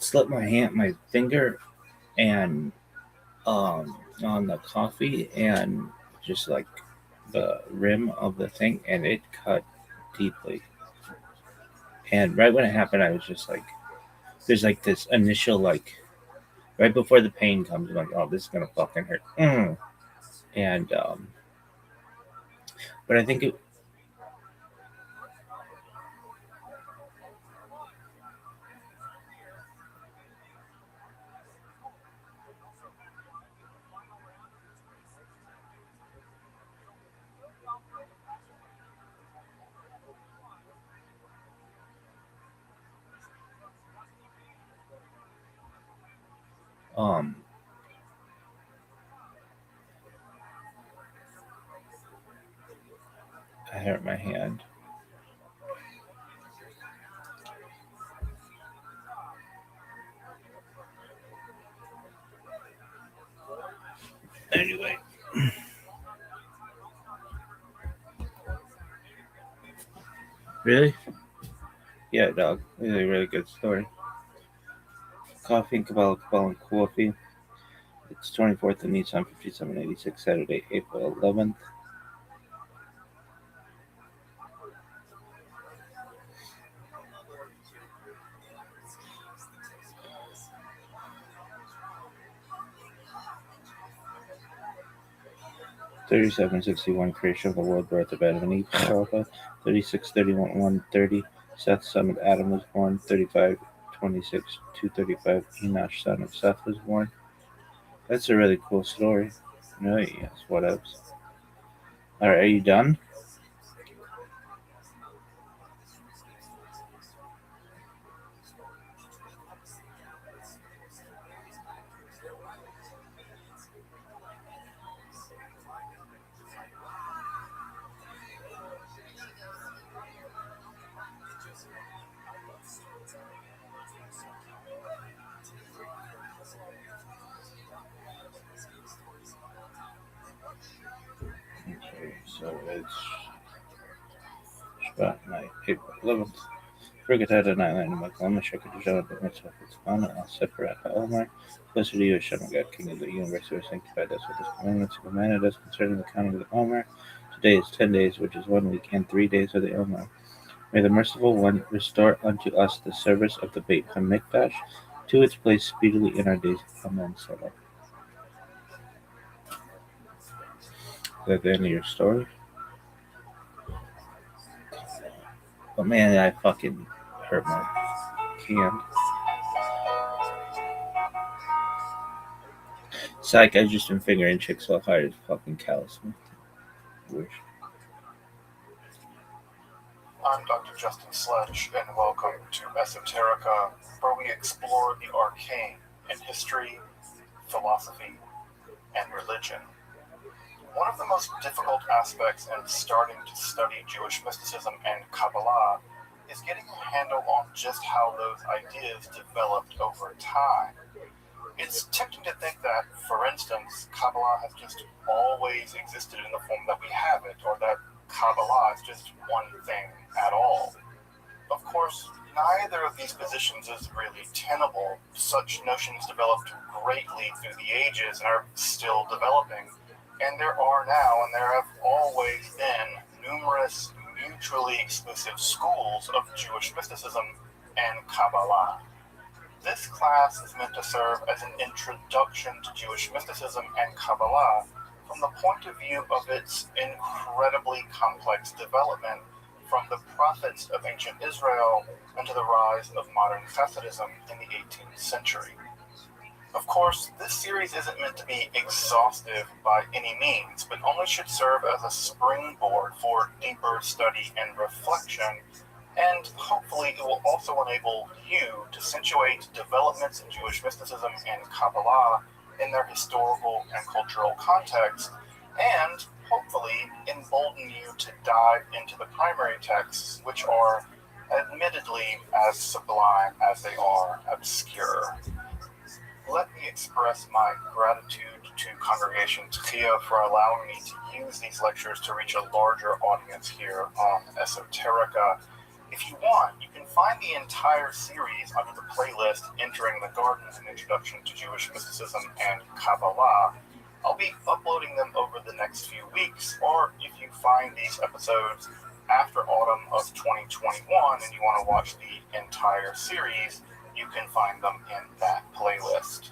slipped my finger and on the coffee and just like the rim of the thing, and it cut deeply. And right when it happened, I was just like, there's like this initial like right before the pain comes, I'm like, oh, this is gonna fucking hurt. And but I think it um I hurt my hand. Anyway, really? Yeah, dog. Really, really good story. Coffee and Kabbalah and coffee. It's 24th of Nissan 5786, Saturday, April 11th. Thirty-seven 61 creation of the world, birth of Adam and Eve, Alpha. 36 31 130. Seth, son of Adam, was born. 35 26 235. Enosh, son of Seth, was born. That's a really cool story. No, yes, what else? Alright, are you done? Okay, so it's Shabbat night, April 11th. Forget a night line of Oklahoma, Shepherd of John, but myself, it's fun, all separate Omar. Blessed are you, Hashem, God, King of the universe, who has sanctified us with his commandments and commanded us concerning the counting of the Omer. Today is 10 days, which is 1 week, and 3 days of the Omer. May the merciful one restore unto us the service of the Beit HaMikdash to its place speedily in our days. Amen. Salah. Is that the end of your story? But man, I fucking hurt my hand. Psych, I've just been fingering chicks so hard it's fucking callous me. Wish. I'm Dr. Justin Sledge, and welcome to Esoterica, where we explore the arcane in history, philosophy, and religion. One of the most difficult aspects in starting to study Jewish mysticism and Kabbalah is getting a handle on just how those ideas developed over time. It's tempting to think that, for instance, Kabbalah has just always existed in the form that we have it, or that Kabbalah is just one thing at all. Of course, neither of these positions is really tenable. Such notions developed greatly through the ages and are still developing, and there are now and there have always been numerous mutually exclusive schools of Jewish mysticism and Kabbalah. This class is meant to serve as an introduction to Jewish mysticism and Kabbalah from the point of view of its incredibly complex development from the prophets of ancient Israel and to the rise of modern Hasidism in the 18th century. Of course, this series isn't meant to be exhaustive by any means, but only should serve as a springboard for deeper study and reflection, and hopefully it will also enable you to situate developments in Jewish mysticism and Kabbalah in their historical and cultural context, and hopefully embolden you to dive into the primary texts, which are admittedly as sublime as they are obscure. Let me express my gratitude to Congregation Tchia for allowing me to use these lectures to reach a larger audience here on Esoterica. If you want, you can find the entire series under the playlist Entering the Garden, an Introduction to Jewish Mysticism and Kabbalah. I'll be uploading them over the next few weeks, or if you find these episodes after autumn of 2021 and you want to watch the entire series, you can find them in that playlist.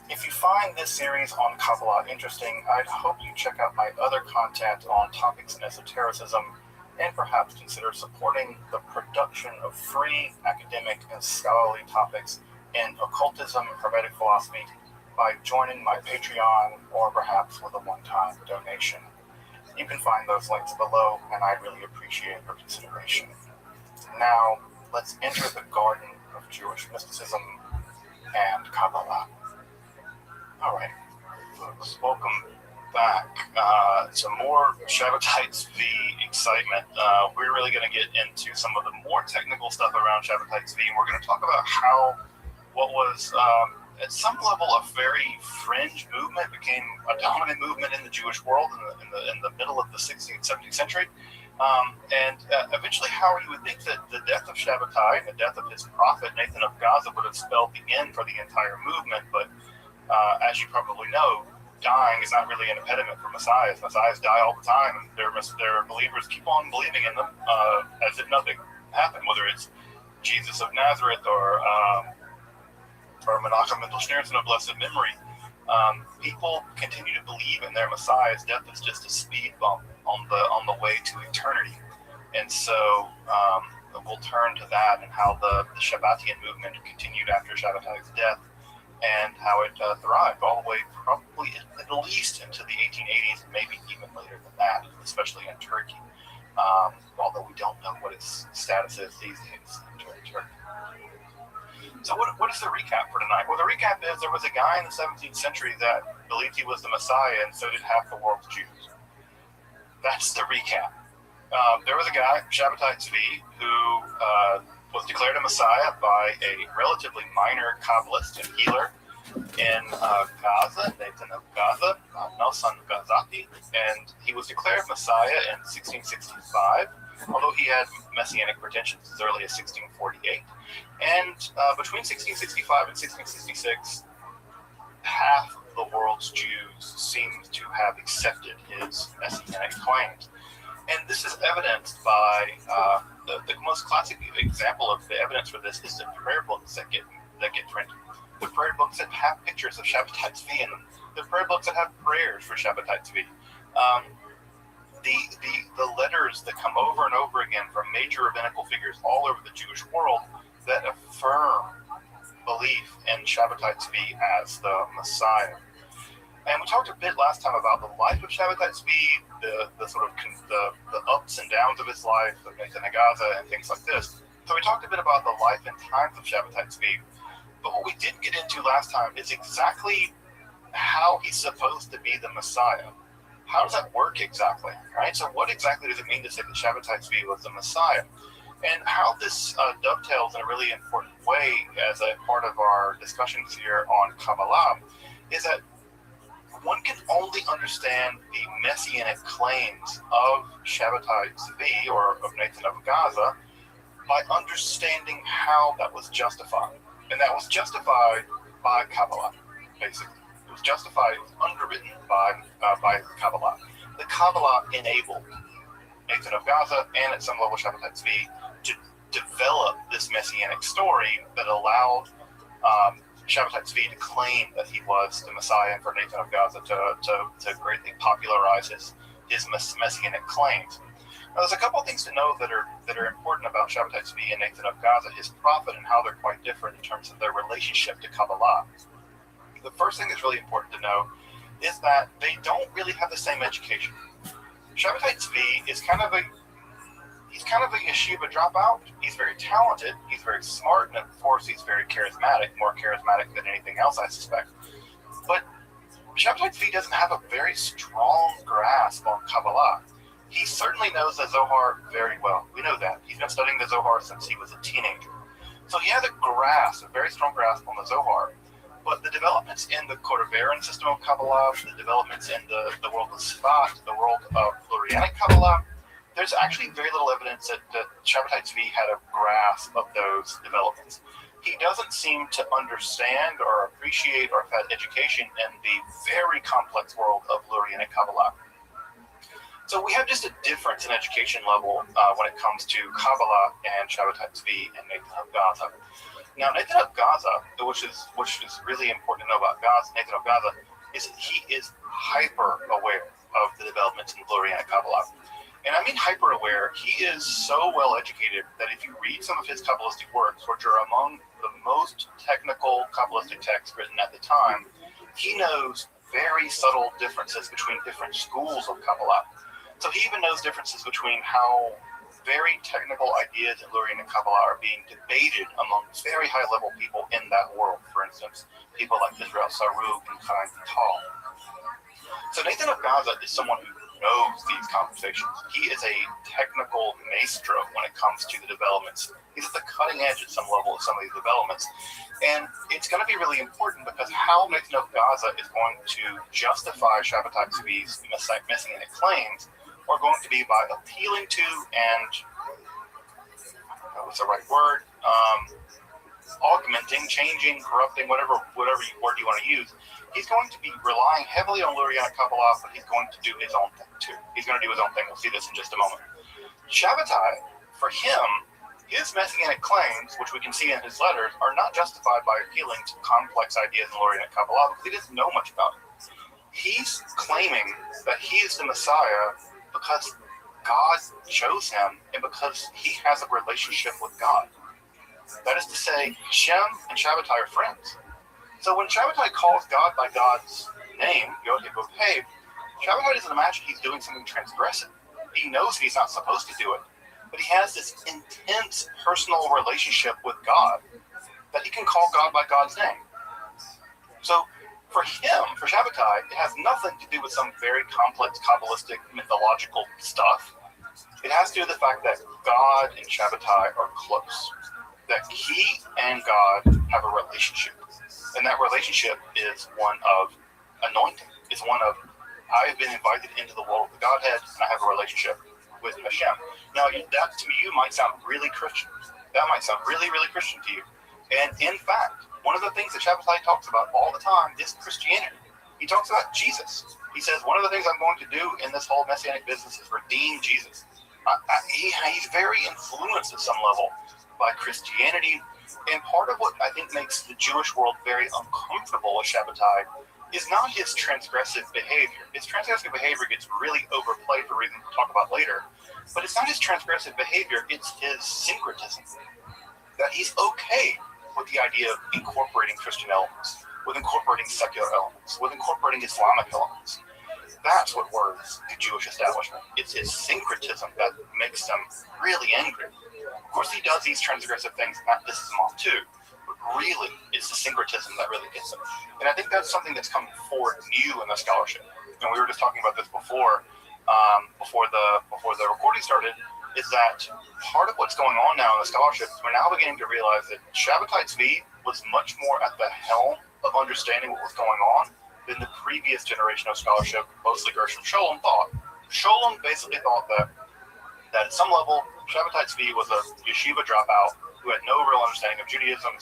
If you find this series on Kabbalah interesting, I'd hope you check out my other content on topics in esotericism, and perhaps consider supporting the production of free academic and scholarly topics in occultism and hermetic philosophy by joining my Patreon or perhaps with a one-time donation. You can find those links below, and I'd really appreciate your consideration. Now, let's enter the garden of Jewish mysticism and Kabbalah. All right, folks, welcome back. Some more Shabbatai Tzvi excitement. We're really going to get into some of the more technical stuff around Shabbatai Tzvi, and we're going to talk about how what was at some level a very fringe movement became a dominant movement in the Jewish world in the middle of the 16th, 17th century. And eventually how you would think that the death of Shabbatai and the death of his prophet, Nathan of Gaza, would have spelled the end for the entire movement. But as you probably know, dying is not really an impediment for messiahs. Messiahs die all the time, and their believers keep on believing in them as if nothing happened, whether it's Jesus of Nazareth or Menachem Mendel Schneerson of blessed memory. People continue to believe in their messiahs. Death is just a speed bump on the way to eternity. And so we'll turn to that and how the Shabbatian movement continued after Shabbatai's death, and how it thrived all the way probably at least into the 1880s, maybe even later than that, especially in Turkey, although we don't know what its status is these days in Turkey. So what is the recap for tonight? Well, the recap is there was a guy in the 17th century that believed he was the Messiah, and so did half the world's Jews. That's the recap. There was a guy, Shabbatai Tzvi, who was declared a Messiah by a relatively minor Kabbalist and healer in Gaza, Nathan of Gaza, Nelson Gazati, and he was declared Messiah in 1665, although he had messianic pretensions as early as 1648. And between 1665 and 1666, half of the world's Jews seemed to have accepted his messianic claims. And this is evidenced by the most classic example of the evidence for this is the prayer books that get printed. The prayer books that have pictures of Shabbatai Tzvi in them. The prayer books that have prayers for Shabbatai Tzvi. The letters that come over and over again from major rabbinical figures all over the Jewish world that affirm belief in Shabbatai Tzvi as the Messiah. And we talked a bit last time about the life of Shabbatai Tzvi, the sort of the ups and downs of his life, of Nathan of Gaza, and things like this. So we talked a bit about the life and times of Shabbatai Tzvi. But what we didn't get into last time is exactly how he's supposed to be the Messiah. How does that work exactly, right? So what exactly does it mean to say that Shabbatai Tzvi was the Messiah? And how this dovetails in a really important way as a part of our discussions here on Kabbalah is that one can only understand the messianic claims of Shabbatai Tzvi or of Nathan of Gaza by understanding how that was justified. And that was justified by Kabbalah, basically. It was justified, it was underwritten by Kabbalah. The Kabbalah enabled Nathan of Gaza and at some level Shabbatai Tzvi to develop this messianic story that allowed Shabbatai Tzvi to claim that he was the Messiah, and for Nathan of Gaza to greatly popularize his messianic claims. Now, there's a couple of things to know that are important about Shabbatai Tzvi and Nathan of Gaza, his prophet, and how they're quite different in terms of their relationship to Kabbalah. The first thing that's really important to know is that they don't really have the same education. Shabbatai Tzvi is kind of a yeshiva dropout. He's very talented, he's very smart, and of course he's very charismatic, more charismatic than anything else, I suspect. But Shabbatai Tzvi doesn't have a very strong grasp on Kabbalah. He certainly knows the Zohar very well. We know that. He's been studying the Zohar since he was a teenager. So he has a very strong grasp on the Zohar. But the developments in the Kodoveran system of Kabbalah, the developments in the world of Sfat, the world of Florianic Kabbalah, there's actually very little evidence that Shabbatai Tzvi had a grasp of those developments. He doesn't seem to understand or appreciate or have had education in the very complex world of Lurianic Kabbalah. So we have just a difference in education level when it comes to Kabbalah and Shabbatai Tzvi and Nathan of Gaza. Now, Nathan of Gaza, which is really important to know about Nathan of Gaza, is that he is hyper aware of the developments in the Lurianic Kabbalah. And I mean hyper aware. He is so well educated that if you read some of his Kabbalistic works, which are among the most technical Kabbalistic texts written at the time, he knows very subtle differences between different schools of Kabbalah. So he even knows differences between how very technical ideas in Lurianic Kabbalah are being debated among very high-level people in that world. For instance, people like Israel Sarug and Chaim Vital. So Nathan of Gaza is someone who knows these conversations. He is a technical maestro when it comes to the developments. He's at the cutting edge at some level of some of these developments. And it's going to be really important because how Nathan of Gaza is going to justify Shabbatai Tzvi's messianic claims are going to be by appealing to and, what's the right word, augmenting, changing, corrupting, whatever word you want to use. He's going to be relying heavily on Lurianic Kabbalah, but he's going to do his own thing too. He's going to do his own thing. We'll see this in just a moment. Shabbatai, for him, his messianic claims, which we can see in his letters, are not justified by appealing to complex ideas in Lurianic Kabbalah because he doesn't know much about it. He's claiming that he is the Messiah because God chose him and because he has a relationship with God. That is to say, Hashem and Shabbatai are friends. So when Shabbatai calls God by God's name, Yod-Heh-Vav-Heh, Shabbatai doesn't imagine he's doing something transgressive. He knows he's not supposed to do it, but he has this intense personal relationship with God that he can call God by God's name. So for him, for Shabbatai, it has nothing to do with some very complex Kabbalistic mythological stuff. It has to do with the fact that God and Shabbatai are close, that he and God have a relationship. And that relationship is one of anointing. It's one of, I've been invited into the world of the Godhead, and I have a relationship with Hashem. Now, that to you might sound really Christian. That might sound really, really Christian to you. And in fact, one of the things that Shabbatai talks about all the time is Christianity. He talks about Jesus. He says, one of the things I'm going to do in this whole messianic business is redeem Jesus. He's very influenced at some level by Christianity. And part of what I think makes the Jewish world very uncomfortable with Shabbatai is not his transgressive behavior. His transgressive behavior gets really overplayed for reasons we'll talk about later. But it's not his transgressive behavior, it's his syncretism. That he's okay with the idea of incorporating Christian elements, with incorporating secular elements, with incorporating Islamic elements. That's what worries the Jewish establishment. It's his syncretism that makes them really angry. Of course, he does these transgressive things, and that pisses him off too. But really, it's the syncretism that really gets him. And I think that's something that's come forward new in the scholarship. And we were just talking about this before the recording started. Is that part of what's going on now in the scholarship? We're now beginning to realize that Shabbatai Tzvi was much more at the helm of understanding what was going on than the previous generation of scholarship, mostly Gershom Scholem, thought. Scholem basically thought that at some level, Shabbatai Tzvi was a yeshiva dropout who had no real understanding of Judaism,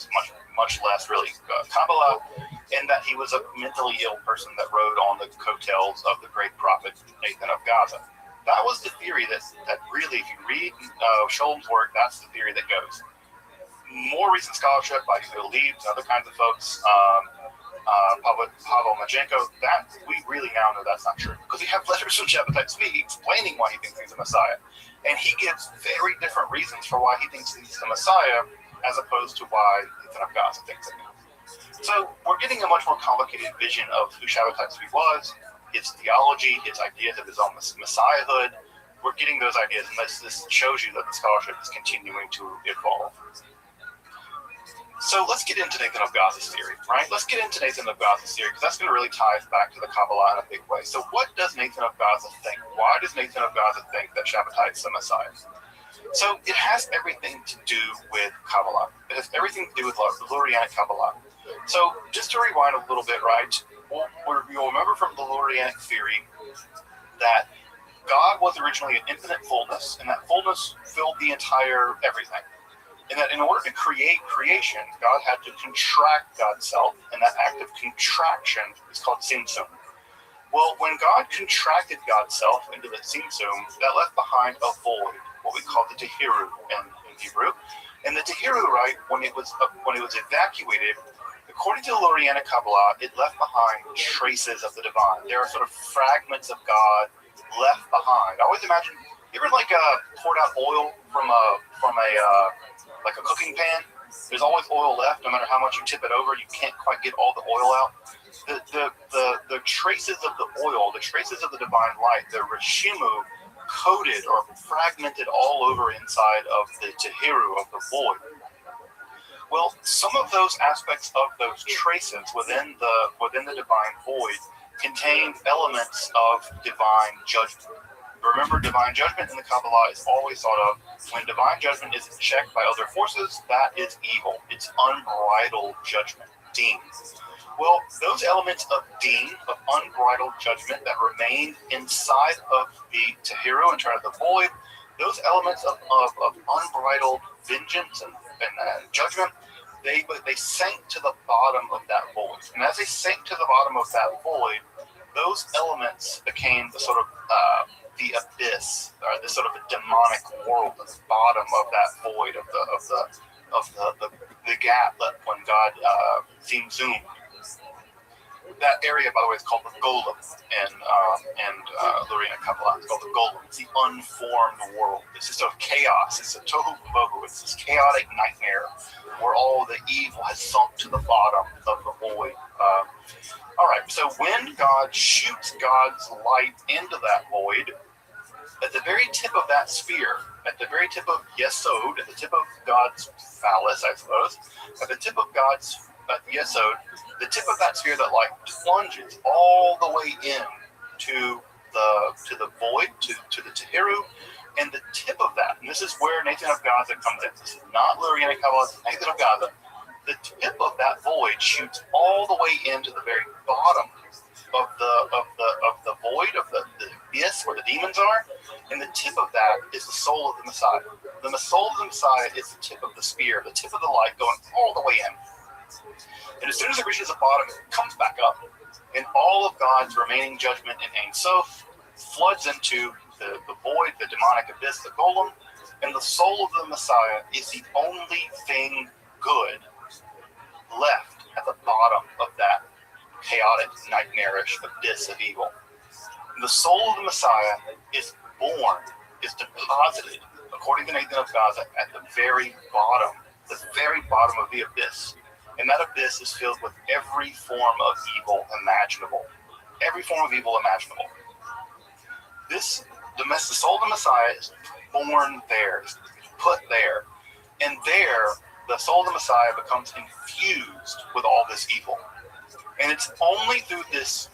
much less really Kabbalah, and that he was a mentally ill person that rode on the coattails of the great prophet Nathan of Gaza. That was the theory that really, if you read Scholem's work, that's the theory that goes. More recent scholarship by Bill Leibs and other kinds of folks, Pavel Majenko, that we really now know that's not true. Because we have letters from Shabbatai Tzvi explaining why he thinks he's a Messiah. And he gives very different reasons for why he thinks he's the Messiah as opposed to why Nathan of Gaza thinks it. So we're getting a much more complicated vision of who Shabbatai Tzvi was, his theology, his ideas of his own messiahhood. We're getting those ideas, and this shows you that the scholarship is continuing to evolve. So let's get into Nathan of Gaza's theory, right? Let's get into Nathan of Gaza's theory, because that's going to really tie us back to the Kabbalah in a big way. So what does Nathan of Gaza think? Why does Nathan of Gaza think that Shabbatai is the Messiah? So it has everything to do with Kabbalah. It has everything to do with Lurianic Kabbalah. So just to rewind a little bit, right? You'll remember from the Lurianic theory that God was originally an infinite fullness, and that fullness filled the entire everything. And that in order to create creation, God had to contract God's self, and that act of contraction is called tzimtzum. Well, when God contracted God's self into the tzimtzum, that left behind a void, what we call the tehiru in Hebrew. And the tehiru, right, when it was evacuated, according to the Lurianic Kabbalah, it left behind traces of the divine. There are sort of fragments of God left behind. I always imagine, you ever poured out oil from a cooking pan? There's always oil left, no matter how much you tip it over. You can't quite get all the oil out. The traces of the oil, the traces of the divine light, the reshimu, coated or fragmented all over inside of the tehiru, of the void. Well, some of those aspects of those traces within the divine void contain elements of divine judgment. Remember, divine judgment in the Kabbalah is always thought of when divine judgment is checked by other forces. That is evil. It's unbridled judgment, din. Well, those elements of din, of unbridled judgment that remained inside of the tehiru, inside of the void, those elements of unbridled vengeance and judgment, they sank to the bottom of that void. And as they sank to the bottom of that void, those elements became the sort of the abyss, or this sort of a demonic world at the bottom of that void of the gap that when God zoomed. That area, by the way, is called the golem, and Lurianic Kabbalah, it's called the golem. It's the unformed world. It's just sort of chaos. It's a tohu bohu. It's this chaotic nightmare where all the evil has sunk to the bottom of the void. All right, so when God shoots God's light into that void, at the very tip of that sphere, at the very tip of Yesod, at the tip of God's phallus, I suppose, at the tip of God's Yesod, the tip of that sphere that light plunges all the way in to the void, to the tehiru, and the tip of that, and this is where Nathan of Gaza comes in. This is not Lurianic Kabbalah, it's Nathan of Gaza. The tip of that void shoots all the way into the very bottom of the void, of the abyss where the demons are, and the tip of that is the soul of the Messiah. The soul of the Messiah is the tip of the spear, the tip of the light going all the way in. And as soon as it reaches the bottom, it comes back up, and all of God's remaining judgment in Ein Sof floods into the void, the demonic abyss, the golem, and the soul of the Messiah is the only thing good left at the bottom of that chaotic, nightmarish abyss of evil. And the soul of the Messiah is born, is deposited, according to Nathan of Gaza, at the very bottom of the abyss. And that abyss is filled with every form of evil imaginable. Every form of evil imaginable. The soul of the Messiah is born there, is put there. And there, the soul of the Messiah becomes infused with all this evil. And it's only through this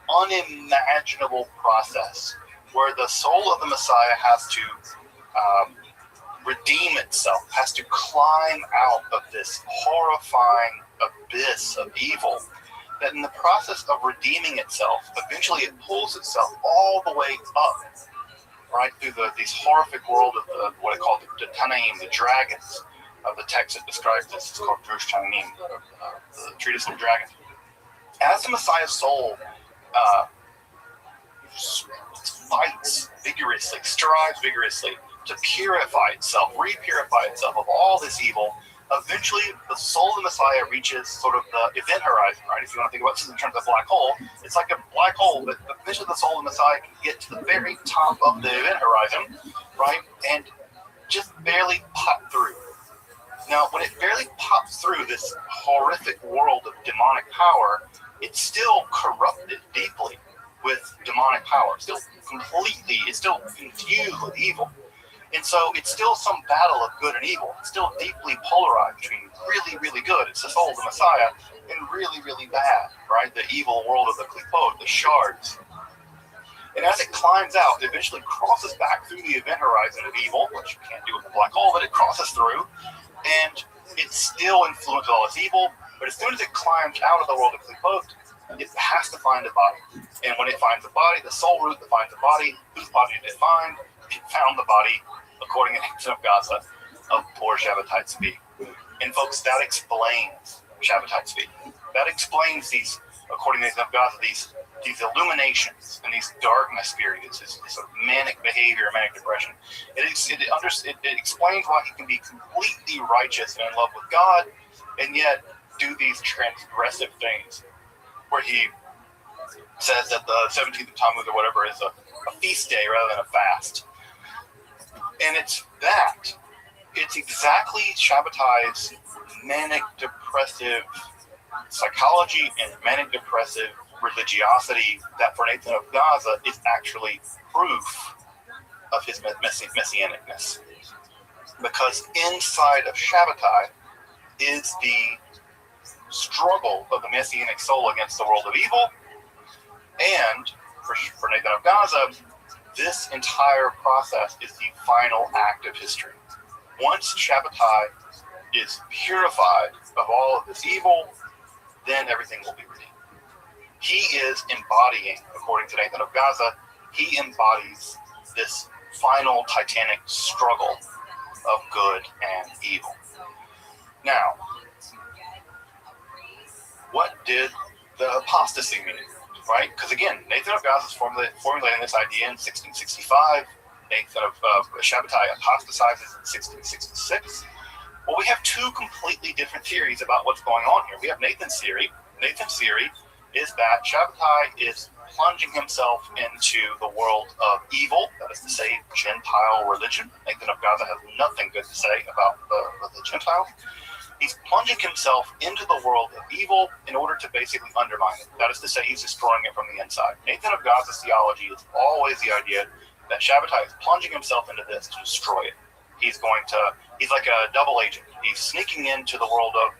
unimaginable process where the soul of the Messiah has to redeem itself, has to climb out of this horrifying abyss of evil, that in the process of redeeming itself, eventually it pulls itself all the way up, right, through these horrific world of what I call the Tanaim, the dragons of the text that describes this. It's called Drush Tanaim, the treatise of dragons. As the Messiah's soul fights vigorously, strives vigorously to purify itself, repurify itself of all this evil, eventually the soul of the Messiah reaches sort of the event horizon, right? If you want to think about this in terms of black hole, it's like a black hole, but eventually the soul of the Messiah can get to the very top of the event horizon, right? And just barely pop through. Now, when it barely pops through this horrific world of demonic power, it's still corrupted deeply with demonic power. It's still infused with evil. And so it's still some battle of good and evil. It's still deeply polarized between really, really good, it's the soul of the Messiah, and really, really bad, right? The evil world of the klipot, the shards. And as it climbs out, it eventually crosses back through the event horizon of evil, which you can't do with a black hole, but it crosses through, and it's still influenced with all this evil. But as soon as it climbs out of the world of klipot, It has to find a body. And when it finds a body, the soul root that finds a body, whose body did it find? It found the body, according to Nathan of Gaza, of poor Shabbatai Tzvi. And folks, that explains Shabbatai Tzvi. That explains these, according to Nathan of Gaza, these illuminations and these darkness periods, this sort of manic behavior, manic depression. It explains why he can be completely righteous and in love with God, and yet do these transgressive things, where he says that the 17th of Tammuz or whatever is a feast day rather than a fast. And it's exactly Shabbatai's manic depressive psychology and manic depressive religiosity that for Nathan of Gaza is actually proof of his messianicness. Because inside of Shabbatai is the struggle of the messianic soul against the world of evil. And for Nathan of Gaza, this entire process is the final act of history. Once Shabbatai is purified of all of this evil, then everything will be redeemed. He is embodying, according to Nathan of Gaza, he embodies this final titanic struggle of good and evil. Now, what did the apostasy mean? Right? Because again, Nathan of Gaza is formulating this idea in 1665. Nathan of Shabbatai apostatizes in 1666. Well, we have two completely different theories about what's going on here. We have Nathan's theory. Nathan's theory is that Shabbatai is plunging himself into the world of evil, that is to say, Gentile religion. Nathan of Gaza has nothing good to say about the Gentiles. He's plunging himself into the world of evil in order to basically undermine it. That is to say, he's destroying it from the inside. Nathan of Gaza's theology is always the idea that Shabbatai is plunging himself into this to destroy it. He's like a double agent. He's sneaking into the world of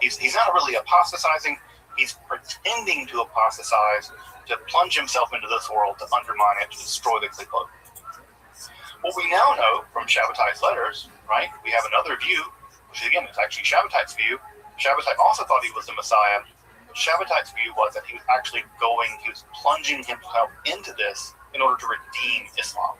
he's not really apostatizing. He's pretending to apostatize, to plunge himself into this world, to undermine it, to destroy the Kliklot. What we now know from Shabbatai's letters, right, we have another view, which again is actually Shabbatai's view. Shabbatai also thought he was the Messiah. Shabbatai's view was that he was plunging himself into this in order to redeem Islam.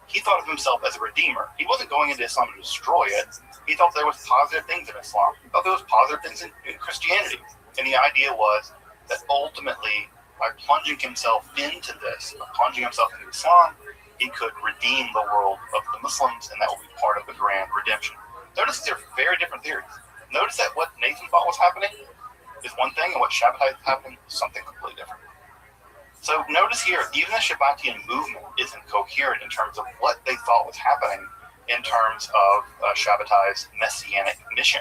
He thought of himself as a redeemer. He wasn't going into Islam to destroy it. He thought there was positive things in Islam. He thought there was positive things in Christianity. And the idea was that ultimately, by plunging himself into this, by plunging himself into Islam, he could redeem the world of the Muslims, and that will be part of the grand redemption. Notice they're very different theories. Notice that what Nathan thought was happening is one thing, and what Shabbatai is happening is something completely different. So notice here, even the Shabbatian movement isn't coherent in terms of what they thought was happening in terms of Shabbatai's messianic mission.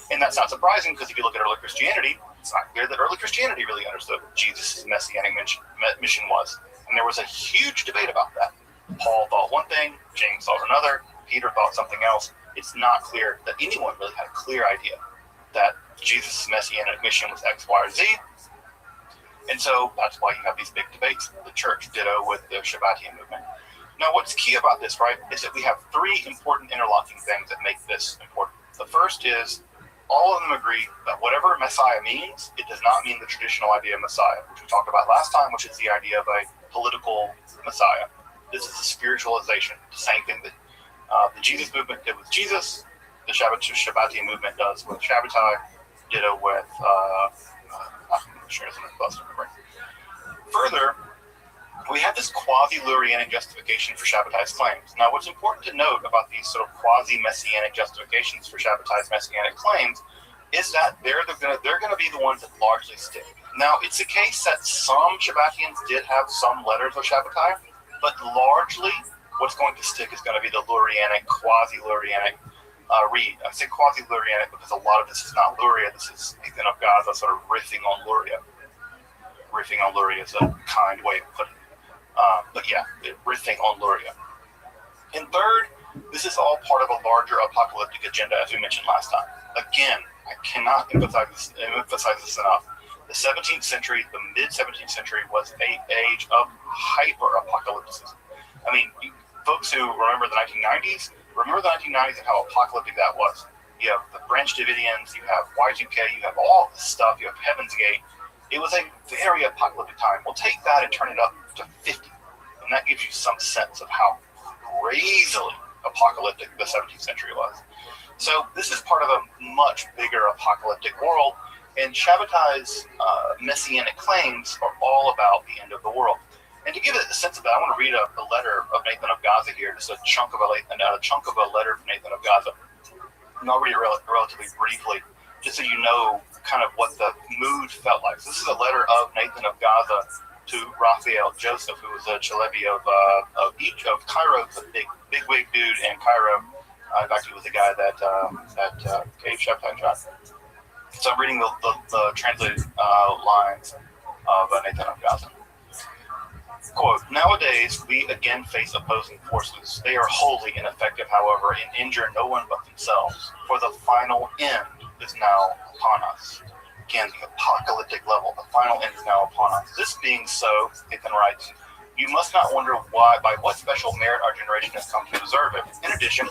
And that's not surprising, because if you look at early Christianity, it's not clear that early Christianity really understood what Jesus' messianic mission was. And there was a huge debate about that. Paul thought one thing, James thought another, Peter thought something else. It's not clear that anyone really had a clear idea that Jesus' messianic mission was X, Y, or Z. And so that's why you have these big debates. The church, ditto with the Shabbatian movement. Now, what's key about this, right, is that we have three important interlocking things that make this important. The first is all of them agree that whatever Messiah means, it does not mean the traditional idea of Messiah, which we talked about last time, which is the idea of a political Messiah. This is a spiritualization, the same thing that the Jesus movement did with Jesus, the Shabbatian movement does with Shabbatai, ditto with, I'm sure it's in the bus. Further, we have this quasi-Lurianic justification for Shabbatai's claims. Now, what's important to note about these sort of quasi-messianic justifications for Shabbatai's messianic claims is that they're going to be the ones that largely stick. Now, it's the case that some Shabbatians did have some letters of Shabbatai, but largely what's going to stick is going to be the Lurianic, quasi-Lurianic read. I say quasi-Lurianic because a lot of this is not Luria. This is Nathan of Gaza sort of riffing on Luria. Riffing on Luria is a kind way of putting it. But yeah, riffing on Luria. And third, this is all part of a larger apocalyptic agenda, as we mentioned last time. Again, I cannot emphasize this enough. The 17th century, the mid-17th century, was an age of hyper-apocalypticism. I mean, folks who remember the 1990s, remember the 1990s and how apocalyptic that was. You have the Branch Davidians, you have Y2K, you have all this stuff, you have Heaven's Gate. It was a very apocalyptic time. Well, take that and turn it up to 50, and that gives you some sense of how crazily apocalyptic the 17th century was. So this is part of a much bigger apocalyptic world, and Shabbatai's messianic claims are all about the end of the world. And to give it a sense of that, I want to read a letter of Nathan of Gaza here, just a chunk of a letter from Nathan of Gaza. And I'll read it relatively briefly, just so you know kind of what the mood felt like. So this is a letter of Nathan of Gaza to Raphael Joseph, who was a Chalebi of Cairo, the big wig dude in Cairo. In fact, he was the guy that Cave Shabbatai shot. So I'm reading the translated lines of Nathan of Gaza. Quote, nowadays, we again face opposing forces. They are wholly ineffective, however, and injure no one but themselves, for the final end is now upon us. Again, the apocalyptic level, the final end is now upon us. This being so, Nathan writes, you must not wonder by what special merit our generation has come to deserve it. In addition,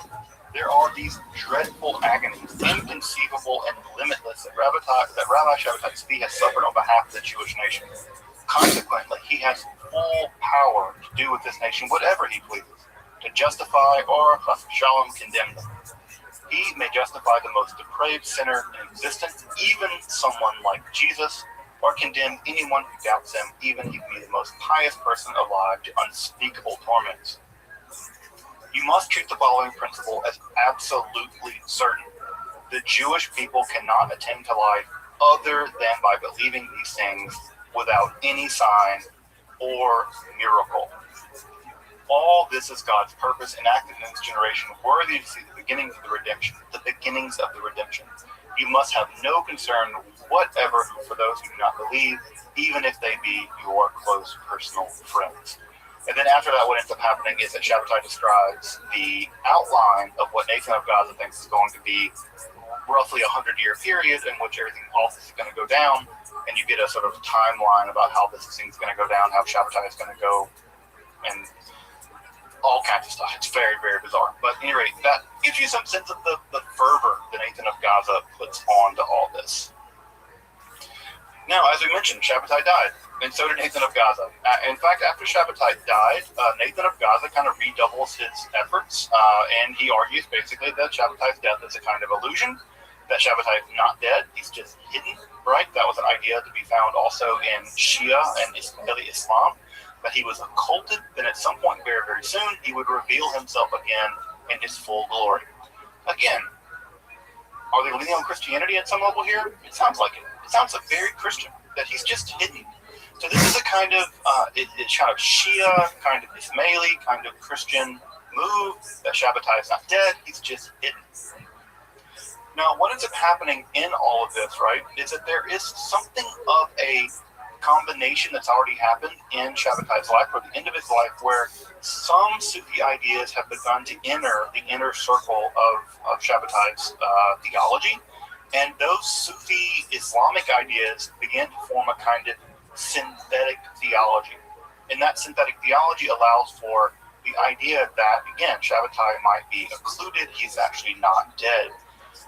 there are these dreadful agonies, inconceivable and limitless, that Rabbi Shabbatai Tzvi has suffered on behalf of the Jewish nation. Consequently, he has full power to do with this nation whatever he pleases, to justify or, shalom, condemn them. He may justify the most depraved sinner in existence, even someone like Jesus, or condemn anyone who doubts him, even if he be the most pious person alive, to unspeakable torments. You must treat the following principle as absolutely certain. The Jewish people cannot attain to life other than by believing these things without any sign or miracle. All this is God's purpose enacted in this generation, worthy to see the beginnings of the redemption. The beginnings of the redemption. You must have no concern whatever for those who do not believe, even if they be your close personal friends. And then after that, what ends up happening is that Shabbatai describes the outline of what Nathan of Gaza thinks is going to be roughly a 100-year period in which everything else is going to go down, and you get a sort of timeline about how this thing's going to go down, how Shabbatai is going to go, and all kinds of stuff. It's very, very bizarre. But at any rate, that gives you some sense of the fervor that Nathan of Gaza puts onto all this. Now, as we mentioned, Shabbatai died, and so did Nathan of Gaza. In fact, after Shabbatai died, Nathan of Gaza kind of redoubles his efforts, and he argues basically that Shabbatai's death is a kind of illusion, that Shabbatai is not dead, he's just hidden, right? That was an idea to be found also in Shia and Israeli Islam, that he was occulted, then at some point very, very soon, he would reveal himself again in his full glory. Again, are they leaning on Christianity at some level here? It sounds like it. It sounds like very Christian, that he's just hidden. So this is a kind of, it's kind of Shia, kind of Ismaili, kind of Christian move, that Shabbatai is not dead, he's just hidden. Now, what ends up happening in all of this, right, is that there is something of a combination that's already happened in Shabbatai's life, or the end of his life, where some Sufi ideas have begun to enter the inner circle of Shabbatai's theology, and those Sufi Islamic ideas begin to form a kind of synthetic theology. And that synthetic theology allows for the idea that, again, Shabbatai might be occluded, he's actually not dead.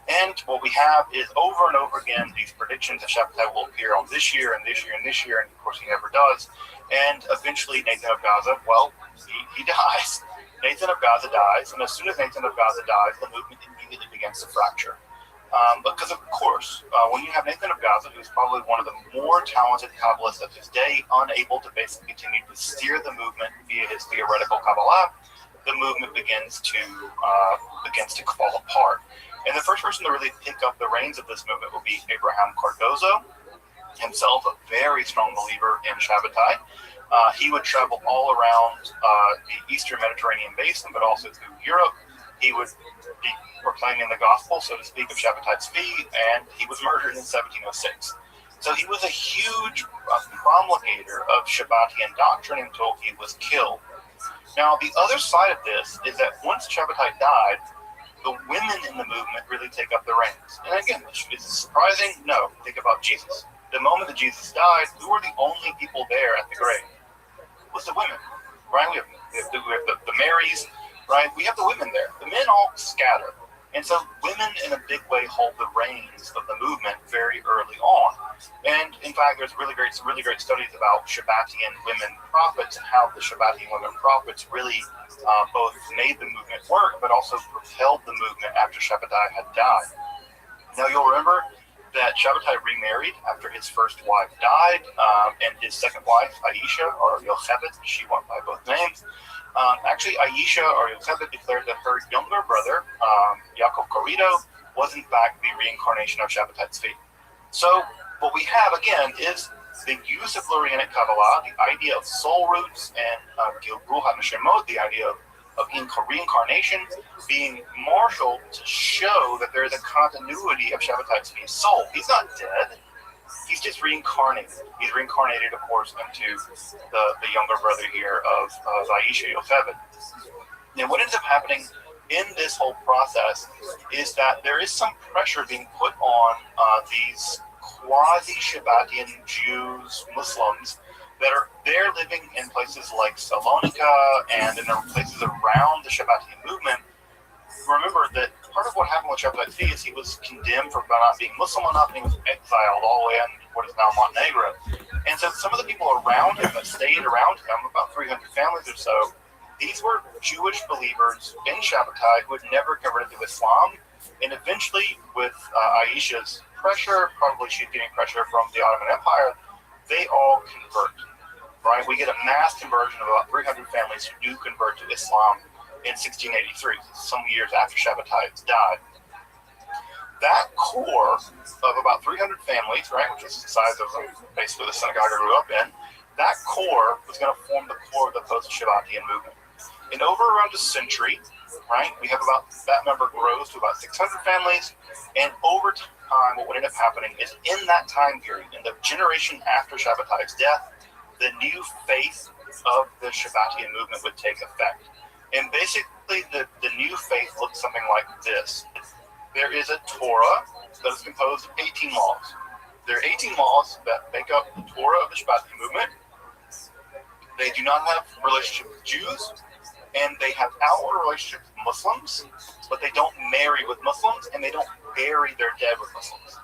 And what we have is over and over again these predictions that Shabbatai will appear on this year and this year and this year, and of course he never does. And eventually Nathan of Gaza, well, he dies. Nathan of Gaza dies, and as soon as Nathan of Gaza dies, the movement immediately begins to fracture. Because of course, when you have Nathan of Gaza, who's probably one of the more talented Kabbalists of his day, unable to basically continue to steer the movement via his theoretical Kabbalah, the movement begins to fall apart. And the first person to really pick up the reins of this movement will be Abraham Cardozo, himself a very strong believer in Shabbatai. He would travel all around the Eastern Mediterranean basin, but also through Europe. He would be proclaiming the gospel, so to speak, of Shabbatai Tzvi, and he was murdered in 1706. So he was a huge promulgator of Shabbatian doctrine until he was killed. Now, the other side of this is that once Shabbatai died, the women in the movement really take up the reins. And again, is it surprising? No. Think about Jesus. The moment that Jesus died, who were the only people there at the grave? It was the women, right? We have the Marys, right? We have the women there. The men all scatter. And so women in a big way hold the reins of the movement very early on. And in fact, there's some really great studies about Shabbatian women prophets and how the Shabbatian women prophets really both made the movement work, but also propelled the movement after Shabbatai had died. Now you'll remember that Shabbatai remarried after his first wife died, and his second wife, Aisha, or Yocheved, she went by both names. Actually, Aisha, or Yocheved, declared that her younger brother, Yaakov Corrido, was in fact the reincarnation of Shabbatai's feet. So what we have, again, is the use of Lurianic Kabbalah, the idea of soul roots, and Gilgul HaNeshemot, the idea of reincarnation, being marshaled to show that there is a continuity of Shabbatai's soul. He's not dead. He's just reincarnated. He's reincarnated, of course, into the younger brother here of Aisha Yocheved. And what ends up happening in this whole process is that there is some pressure being put on these quasi-Shabbatian Jews, Muslims, that are there living in places like Salonika and in places around the Shabbatian movement. Remember that part of what happened with Shabbatai is he was condemned for not being Muslim enough, and he was exiled all the way in what is now Montenegro. And so some of the people around him that stayed around him, about 300 families or so, these were Jewish believers in Shabbatai who had never converted to Islam. And eventually, with Aisha's pressure, probably she's getting pressure from the Ottoman Empire, they all convert. Right? We get a mass conversion of about 300 families who do convert to Islam in 1683, some years after Shabbatai died. That core of about 300 families, right, which is the size of basically the synagogue I grew up in, that core was going to form the core of the post-Shabbatian movement. And over around a century, right, we have about, that number grows to about 600 families, and over time, what would end up happening is in that time period, in the generation after Shabbatai's death, the new faith of the Shabbatian movement would take effect. And basically, the new faith looks something like this. There is a Torah that is composed of 18 laws. There are 18 laws that make up the Torah of the Shabbatian movement. They do not have relationship with Jews, and they have outward relationships with Muslims, but they don't marry with Muslims, and they don't bury their dead with Muslims.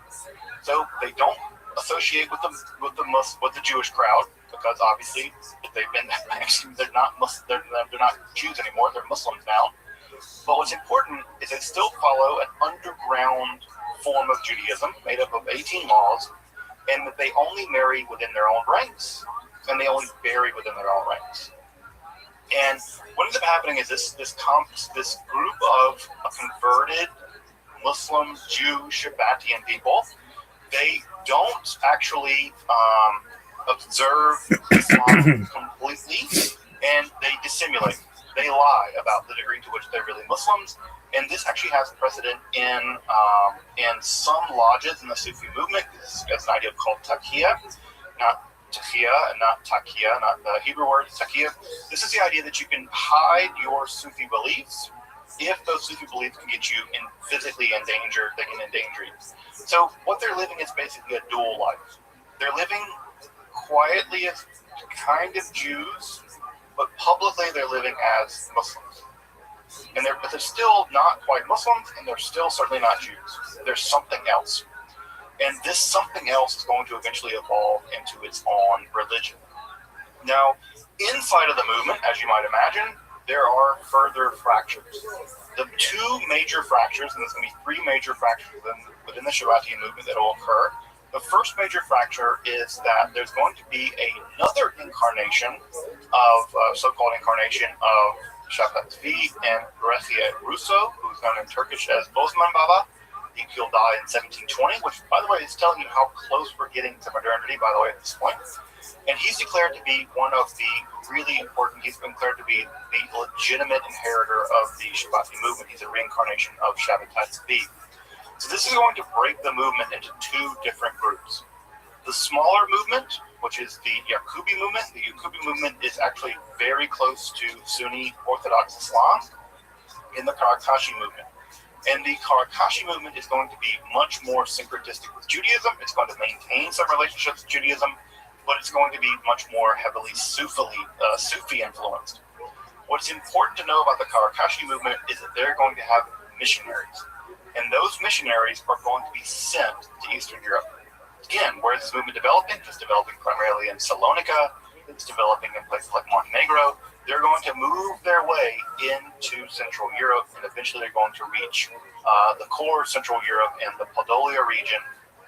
So they don't associate with the Jewish crowd, because obviously they've been they're not Jews anymore, they're Muslims now. But what's important is they still follow an underground form of Judaism made up of 18 laws, and that they only marry within their own ranks, and they only bury within their own ranks. And what ends up happening is this group of converted Muslim, Jew, Shabbatian people, they don't actually observe Islam completely, and they dissimulate. They lie about the degree to which they're really Muslims, and this actually has precedent in some lodges in the Sufi movement. This is an idea called taqiyya, not taqiyya, and not taqiyya, not the Hebrew word taqiyya. This is the idea that you can hide your Sufi beliefs if those Sufi beliefs can get you physically endangered. They can endanger you. So what they're living is basically a dual life. They're living quietly as kind of Jews, but publicly they're living as Muslims. But they're still not quite Muslims, and they're still certainly not Jews. There's something else. And this something else is going to eventually evolve into its own religion. Now, inside of the movement, as you might imagine, there are further fractures. The two major fractures, and there's going to be three major fractures within the Shabbatian movement that will occur. The first major fracture is that there's going to be another incarnation of, so-called incarnation of Shabbat Tzvi and Berechia Russo, who's known in Turkish as Osman Baba. He'll die in 1720, which, by the way, is telling you how close we're getting to modernity, by the way, at this point. And he's declared to be one of the really important, he's been declared to be the legitimate inheritor of the Shabbatian movement. He's a reincarnation of Shabbatai Tzvi. So this is going to break the movement into two different groups. The smaller movement, which is the Yaqubi movement. The Yaqubi movement is actually very close to Sunni Orthodox Islam in the Karakashi movement. And the Karakashi movement is going to be much more syncretistic with Judaism. It's going to maintain some relationships with Judaism, but it's going to be much more heavily Sufi influenced. What's important to know about the Karakashi movement is that they're going to have missionaries. And those missionaries are going to be sent to Eastern Europe. Again, where is this movement developing? It's developing primarily in Salonika. It's developing in places like Montenegro. They're going to move their way into Central Europe, and eventually they're going to reach the core of Central Europe and the Podolia region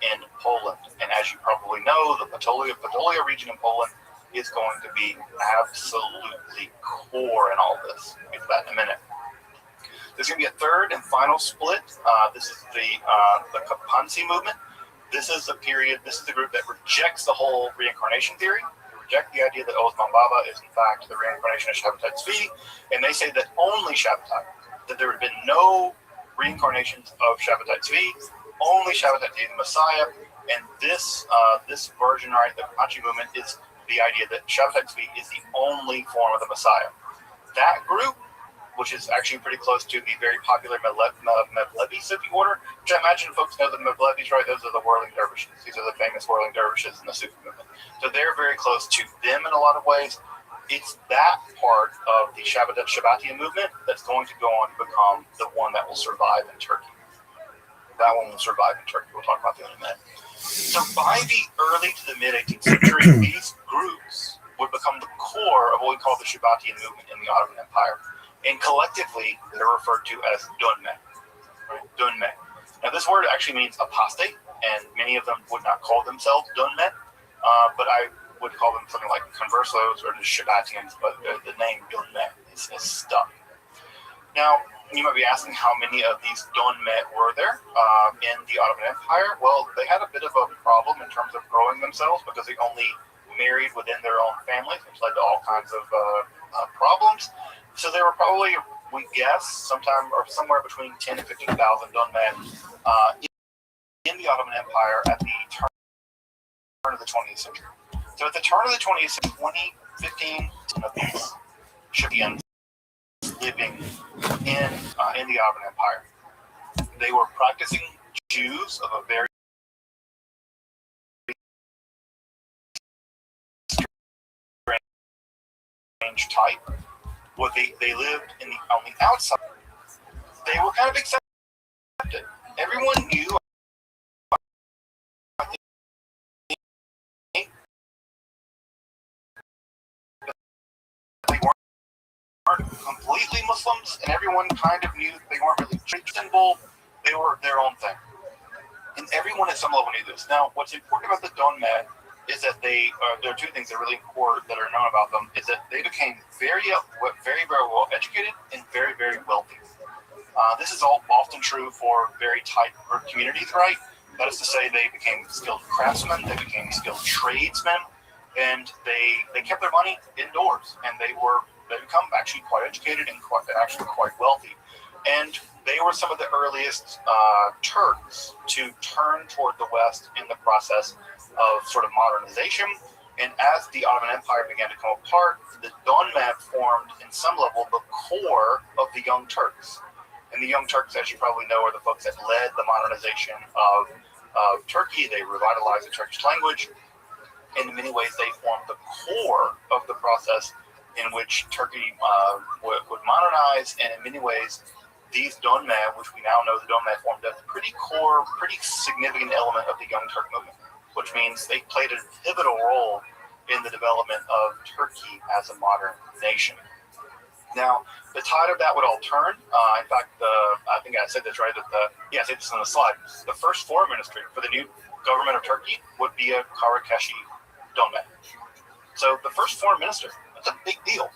in Poland. And as you probably know, the Podolia region in Poland is going to be absolutely core in all this. We'll get to that in a minute. There's going to be a third and final split. This is the Kapansi movement. This is the group that rejects the whole reincarnation theory. They reject the idea that Osman Baba is in fact the reincarnation of Shabbatai Tzvi, and they say that only Shabbatai, that there have been no reincarnations of Shabbatai Tzvi, only Shabbatai Tzvi, the Messiah, and this version, right, the Kapansi movement, is the idea that Shabbatai Tzvi is the only form of the Messiah. That group, which is actually pretty close to the very popular Mevlevi Sufi order, which I imagine folks know the Mevlevis, right? Those are the whirling dervishes. These are the famous whirling dervishes in the Sufi movement. So they're very close to them in a lot of ways. It's that part of the Shabbatian movement that's going to go on to become the one that will survive in Turkey. That one will survive in Turkey. We'll talk about that in a minute. So by the early to the mid-18th century, these groups would become the core of what we call the Shabbatian movement in the Ottoman Empire. And collectively, they're referred to as Dunme. Right? Dunme. Now, this word actually means apostate, and many of them would not call themselves Dunme, but I would call them something like conversos or just Shabbatians, but the name Dunme is stuck. Now, you might be asking how many of these Dunme were there in the Ottoman Empire. Well, they had a bit of a problem in terms of growing themselves because they only married within their own families, which led to all kinds of problems. So there were probably, we guess, somewhere between 10 and 15,000 Dunme in the Ottoman Empire at the turn of the 20th century. So at the turn of the 20th century, 15 of these Shabbatians living in the Ottoman Empire. They were practicing Jews of a very strange type. They lived on the outside. They were kind of accepted. Everyone knew. They weren't completely Muslims, and everyone kind of knew they weren't really symbol. They were their own thing, and everyone at some level knew this. Now, what's important about the Dunme is that there are two things that are really important that are known about them, is that they became very, very well educated and very, very wealthy. This is all often true for very tight communities, right? That is to say, they became skilled craftsmen, they became skilled tradesmen, and they kept their money indoors, and they become actually quite educated and actually quite wealthy. And they were some of the earliest Turks to turn toward the West in the process of sort of modernization. And as the Ottoman Empire began to come apart, the Dunme formed, in some level, the core of the Young Turks. And the Young Turks, as you probably know, are the folks that led the modernization of Turkey. They revitalized the Turkish language. And in many ways, they formed the core of the process in which Turkey would modernize. And in many ways, these Dunme, which we now know the Dunme formed a pretty significant element of the Young Turk movement, which means they played a pivotal role in the development of Turkey as a modern nation. Now, the tide of that would all turn. In fact, I think I said this right. I said this on the slide. The first foreign ministry for the new government of Turkey would be a Karakeshi Dunme. So the first foreign minister, that's a big deal.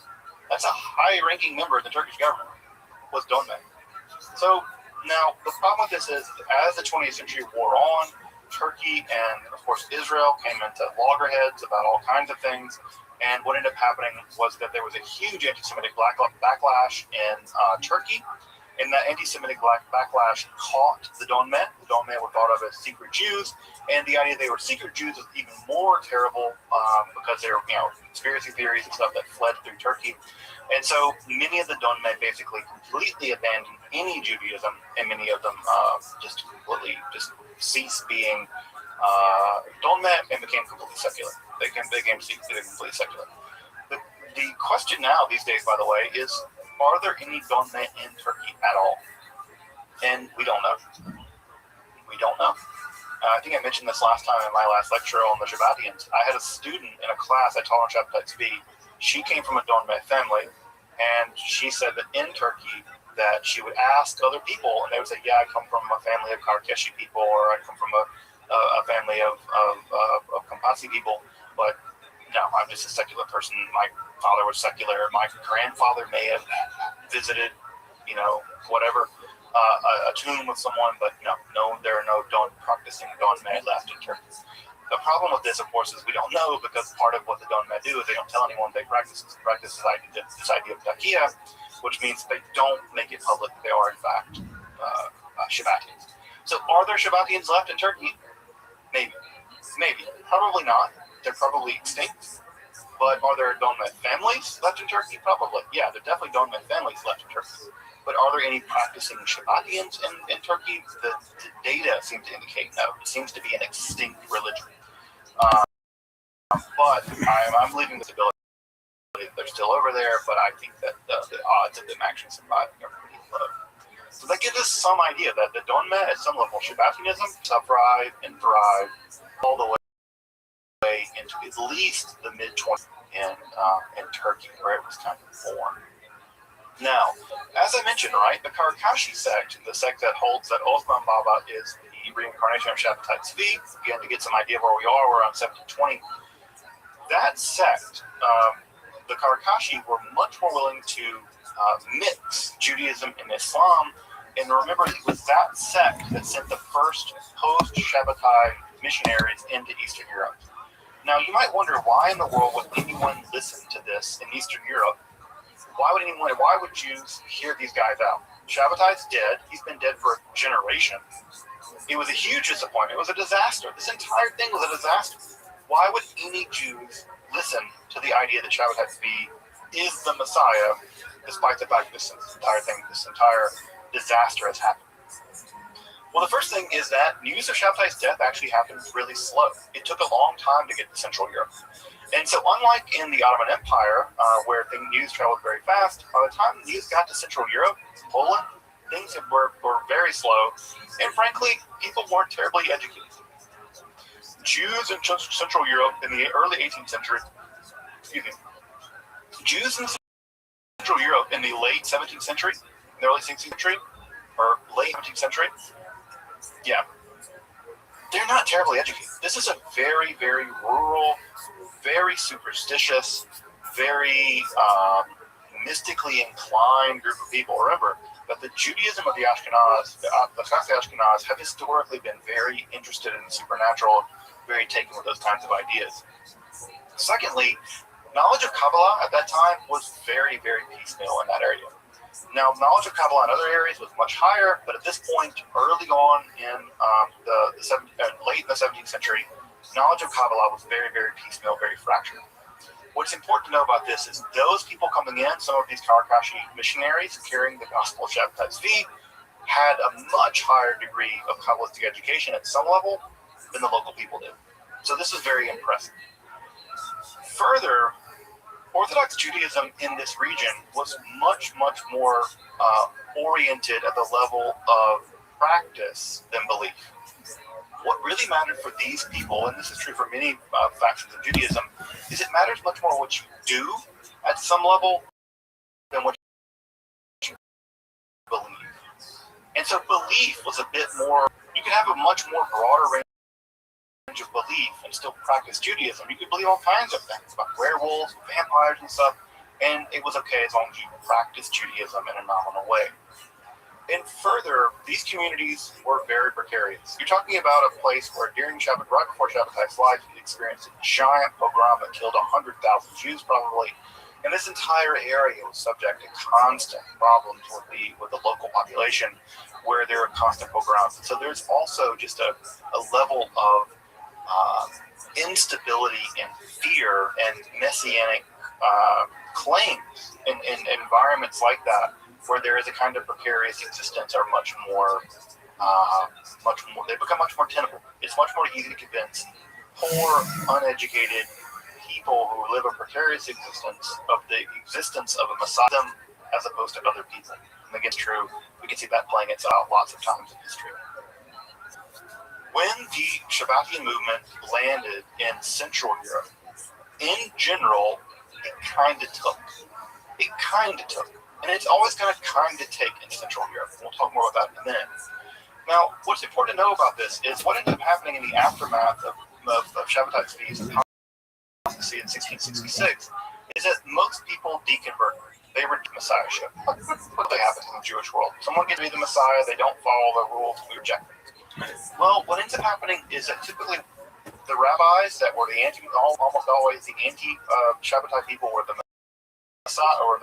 That's a high-ranking member of the Turkish government, was Dunme. So now the problem with this is, as the 20th century wore on, Turkey and, of course, Israel came into loggerheads about all kinds of things. And what ended up happening was that there was a huge anti-Semitic backlash in Turkey. And that anti-Semitic backlash caught the Dunme. The Dunme were thought of as secret Jews. And the idea they were secret Jews was even more terrible because they were, conspiracy theories and stuff that fled through Turkey. And so many of the Dunme basically completely abandoned any Judaism, and many of them just ceased being Dunme and became completely secular. They became completely secular. The question now these days, by the way, is, are there any Dunme in Turkey at all? And we don't know. We don't know. I think I mentioned this last time in my last lecture on the Shabbatians. I had a student in a class I taught on Shabbatai Tzvi. She came from a Don Meh family, and she said that in Turkey that she would ask other people, and they would say, yeah, I come from a family of Karkeshi people, or I come from a family of Kompasi people, but no, I'm just a secular person. My father was secular. My grandfather may have visited, whatever, a tomb with someone, but no, there are no practicing Don Meh left in Turkey. The problem with this, of course, is we don't know, because part of what the Don Meh do is they don't tell anyone they practice this idea of Dakia, which means they don't make it public that they are, in fact, Shabbatians. So are there Shabbatians left in Turkey? Maybe. Probably not. They're probably extinct. But are there Don Meh families left in Turkey? Probably. Yeah, there are definitely Don Meh families left in Turkey. But are there any practicing Shabbatians in Turkey? The data seem to indicate no. It seems to be an extinct religion. But I'm leaving the ability that they're still over there, but I think that the odds of them actually surviving are pretty low. So that gives us some idea that the Don Meh, at some level, Shabbatianism, survived and thrived all the way into at least the mid-20s in Turkey, where it was kind of born. Now, as I mentioned, right, the Karakashi sect, the sect that holds that Osman Baba is the reincarnation of Shabbatai Tzvi, again, to get some idea of where we are, we're around 1720. That sect, the Karakashi, were much more willing to mix Judaism and Islam. And remember, it was that sect that sent the first post-Shabbatai missionaries into Eastern Europe. Now, you might wonder, why in the world would anyone listen to this in Eastern Europe? Why would Jews hear these guys out? Shabbatai's dead. He's been dead for a generation. It was a huge disappointment. It was a disaster. This entire thing was a disaster. Why would any Jews listen to the idea that Shabbatai Tzvi is the Messiah, despite the fact this entire disaster has happened? Well, the first thing is that news of Shabbatai's death actually happened really slow. It took a long time to get to Central Europe. And so unlike in the Ottoman Empire, where news traveled very fast, by the time the news got to Central Europe, Poland, things were very slow. And frankly, people weren't terribly educated. Jews in Central Europe in the early 18th century, Jews in Central Europe in the late 17th century, the early 16th century, or late 17th century, they're not terribly educated. This is a very, very rural, very superstitious, very mystically inclined group of people. Remember that the Judaism of the Ashkenaz, the Ashkenaz, have historically been very interested in the supernatural, very taken with those kinds of ideas. Secondly, knowledge of Kabbalah at that time was very, very piecemeal in that area. Now, knowledge of Kabbalah in other areas was much higher, but at this point, early on in late in the 17th century, knowledge of Kabbalah was very, very piecemeal, very fractured. What's important to know about this is those people coming in, some of these Karakashi missionaries carrying the gospel of Shabbatai Tzvi, had a much higher degree of Kabbalistic education at some level than the local people did. So this is very impressive. Further, Orthodox Judaism in this region was much, much more oriented at the level of practice than belief. What really mattered for these people, and this is true for many factions of Judaism, is it matters much more what you do at some level than what you believe. And so belief was a bit more, you could have a much more broader range of belief and still practice Judaism. You could believe all kinds of things about werewolves, vampires, and stuff, and it was okay as long as you practice Judaism in a nominal way. And further, these communities were very precarious. You're talking about a place where during Shabbat, right before Shabbatai's life, he experienced a giant pogrom that killed 100,000 Jews probably, and this entire area was subject to constant problems with the local population, where there are constant pogroms. So there's also just a level of instability and fear and messianic claims in environments like that, where there is a kind of precarious existence, are much more, they become much more tenable. It's much more easy to convince poor, uneducated people who live a precarious existence of the existence of a Messiah as opposed to other people. And again, it's true. We can see that playing itself out lots of times in history. When the Shabbatian movement landed in Central Europe, in general, it kind of took. And it's always going to kind of take in Central Europe. We'll talk more about that in a minute. Now, what's important to know about this is what ended up happening in the aftermath of Shabbatai's feast and apostasy in 1666 is that most people deconverted. They were messiahship. What happens in the Jewish world? Someone gets to be the Messiah, they don't follow the rules, we reject them. Well, what ends up happening is that typically the rabbis that were almost always the anti-Shabbatai people were the Messiah, or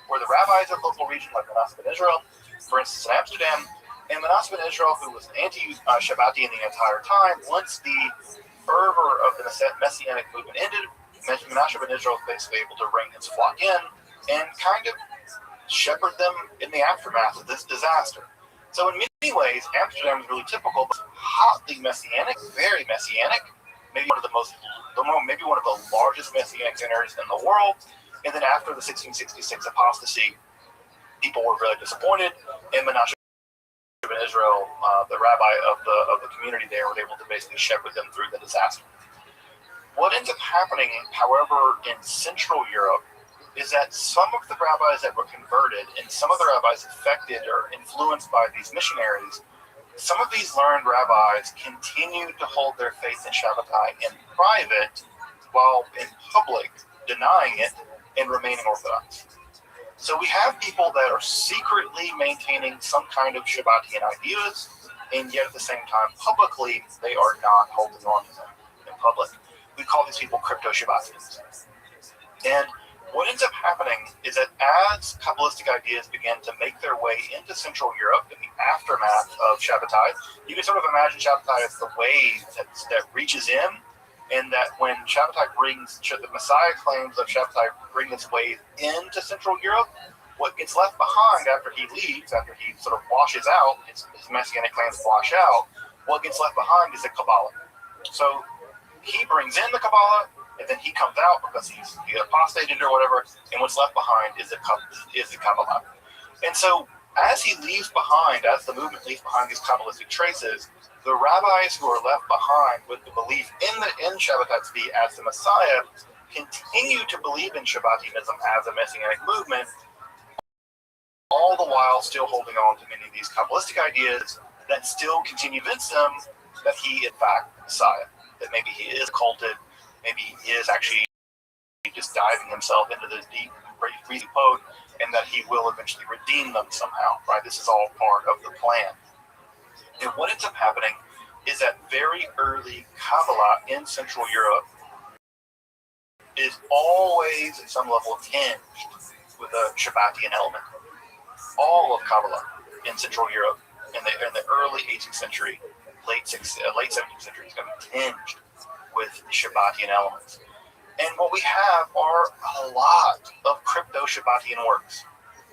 were the rabbis of local region like Manasseh ben Israel, for instance in Amsterdam, and Manasseh ben Israel, who was anti-Shabbatian the entire time. Once the fervor of the Messianic movement ended, Manasseh ben Israel was basically able to bring his flock in and kind of shepherd them in the aftermath of this disaster. So in many ways, Amsterdam is really typical, but hotly Messianic, very Messianic, maybe one of the largest Messianic centers in the world. And then after the 1666 apostasy, people were really disappointed, and Manasseh ben Israel, the rabbi of the community there, was able to basically shepherd them through the disaster. What ends up happening, however, in Central Europe is that some of the rabbis that were converted and some of the rabbis affected or influenced by these missionaries, some of these learned rabbis continued to hold their faith in Shabbatai in private, while in public denying it and remaining Orthodox. So we have people that are secretly maintaining some kind of Shabbatian ideas, and yet at the same time, publicly, they are not holding on to them in public. We call these people crypto-Shabbatians. And what ends up happening is that as Kabbalistic ideas began to make their way into Central Europe in the aftermath of Shabbatai, you can sort of imagine Shabbatai as the wave that reaches in, and that when Shabbatai the Messiah claims of Shabbatai bring this wave into Central Europe, what gets left behind after he leaves, after he sort of washes out, his Messianic claims wash out, what gets left behind is the Kabbalah. So he brings in the Kabbalah, and then he comes out because he apostated or whatever, and what's left behind is the Kabbalah. And so as he leaves behind, as the movement leaves behind these Kabbalistic traces, the rabbis who are left behind with the belief in Shabbatai Tzvi as the Messiah continue to believe in Shabbatianism as a Messianic movement, all the while still holding on to many of these Kabbalistic ideas that still continue to convince them that he is in fact the Messiah, that maybe he is culted, maybe he is actually just diving himself into the deep, crazy code, and that he will eventually redeem them somehow, right? This is all part of the plan. And what ends up happening is that very early Kabbalah in Central Europe is always at some level tinged with a Shabbatian element. All of Kabbalah in Central Europe in the early 18th century, late 17th century is going to be tinged with Shabbatian elements. And what we have are a lot of crypto-Shabbatian works,